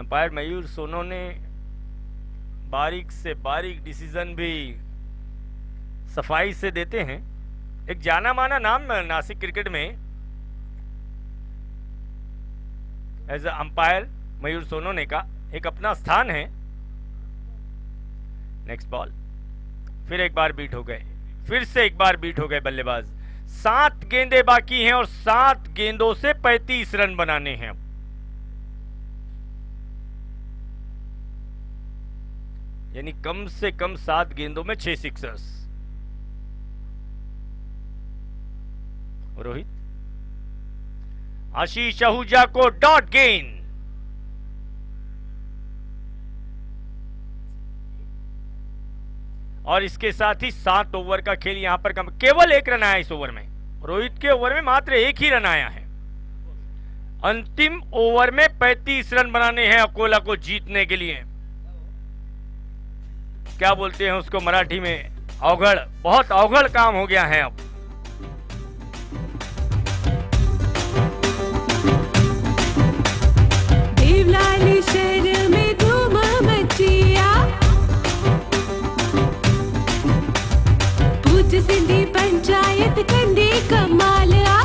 अंपायर मयूर सोनो ने बारीक से बारीक डिसीजन भी सफाई से देते हैं। एक जाना माना नाम नासिक क्रिकेट में एज अ अंपायर मयूर सोनोने का एक अपना स्थान है। नेक्स्ट बॉल, फिर एक बार बीट हो गए, फिर से एक बार बीट हो गए बल्लेबाज। 7 गेंदें बाकी हैं और 7 गेंदों से 35 रन बनाने हैं। यानी कम से कम 7 गेंदों में 6 सिक्सर्स। रोहित, आशीष आहूजा को डॉट गेंद। और इसके साथ ही 7 ओवर का खेल यहां पर केवल 1 रन आया इस ओवर में। रोहित के ओवर में मात्र 1 ही रन आया है। अंतिम ओवर में 35 रन बनाने हैं अकोला को जीतने के लिए। क्या बोलते हैं उसको मराठी में, अवघड़, बहुत अवघड़ काम हो गया है अब। देवलाली शहर में धूम मचिया, पूज सिंधी पंचायत कंदी कमाल आ।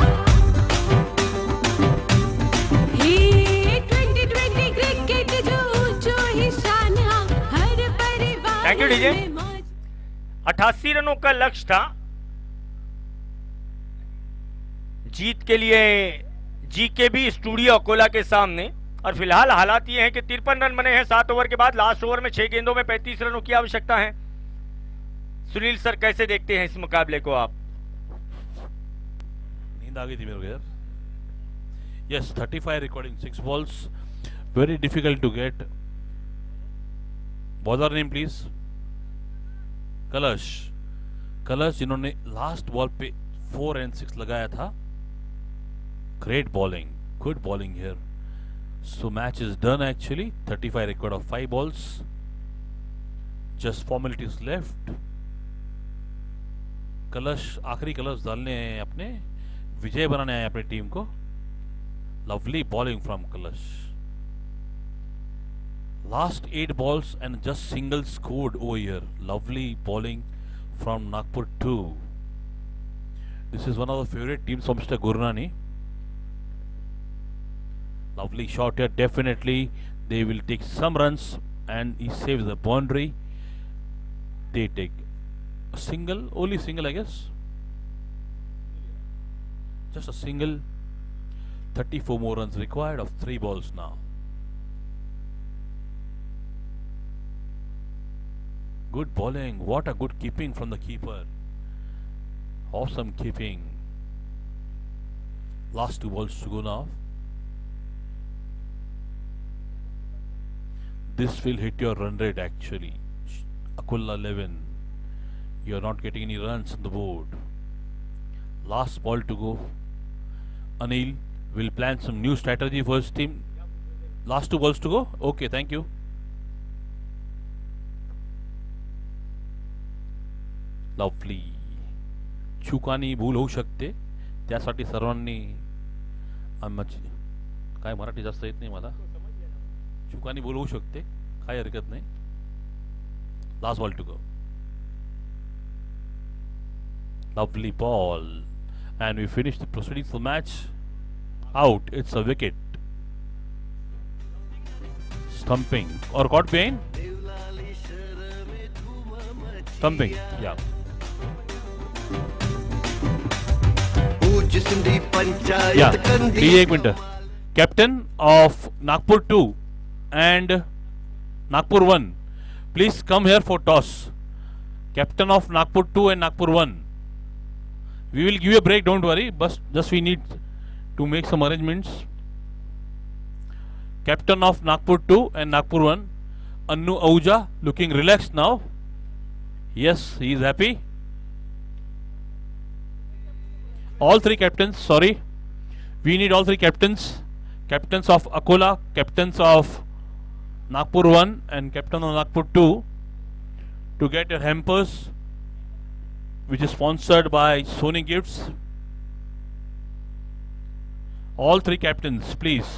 हे 2020 क्रिकेट जो ऊंचो ही शान आ, हर परिवार थैंक यू डीजे। 88 रनों का लक्ष्य था जीत के लिए जीकेबी स्टूडियो अकोला के सामने, और फिलहाल हालात ये हैं कि 53 रन बने हैं 7 ओवर के बाद। लास्ट ओवर में 6 गेंदों में 35 रनों की आवश्यकता है। सुनील सर, कैसे देखते हैं इस मुकाबले को आप? नींद आ गई थी मेरे को यार। Yes, 35 recording, 6 balls, very difficult to get. Bowler name please. कलश, कलश जिन्होंने लास्ट बॉल पे 4 and 6 लगाया था। Great bowling, good bowling here. So match is done actually. 35 record of 5 balls. Just formalities left. कलश आखिरी कलश डालने हैं अपने, विजय बनाने आए अपनी टीम को। लवली बॉलिंग फ्रॉम कलश। Last 8 balls and just single scored over here. Lovely bowling from Nagpur 2. This is one of the favorite teams from Mr. Gurnani. Lovely shot here. Definitely they will take some runs and he saves the boundary. They take a single, only single I guess. Just a single. 34 more runs required of 3 balls now. Good bowling. What a good keeping from the keeper. Awesome keeping. Last 2 balls to go now. This will hit your run rate actually. Akola 11. You are not getting any runs on the board. Last ball to go. Anil will plan some new strategy for his team. Last 2 balls to go. Okay, thank you. Lovely. चुकानी भूल होऊ शकते, त्यासाठी सर्वांनी काय मराठी जास्त येत नाही मला, चुकानी भूल होऊ शकते, काय हरकत नाही. Last ball to go. Lovely ball, and we finish the proceedings for match. Out. It's a wicket. Stumping or caught behind. Stumping. Yeah. Yeah. DJ एक minute. Captain of Nagpur 2 and Nagpur 1, please come here for toss. Captain of Nagpur 2 and Nagpur 1. We will give you a break, don't worry, but just we need to make some arrangements. Captain of Nagpur 2 and Nagpur 1, Annu Ahuja, looking relaxed now. Yes, he is happy. All 3 captains, sorry. We need all 3 captains. Captains of Akola, captains of Nagpur 1 and captain of Nagpur 2 to get your hampers, which is sponsored by Sony Gifts. All 3 captains, please.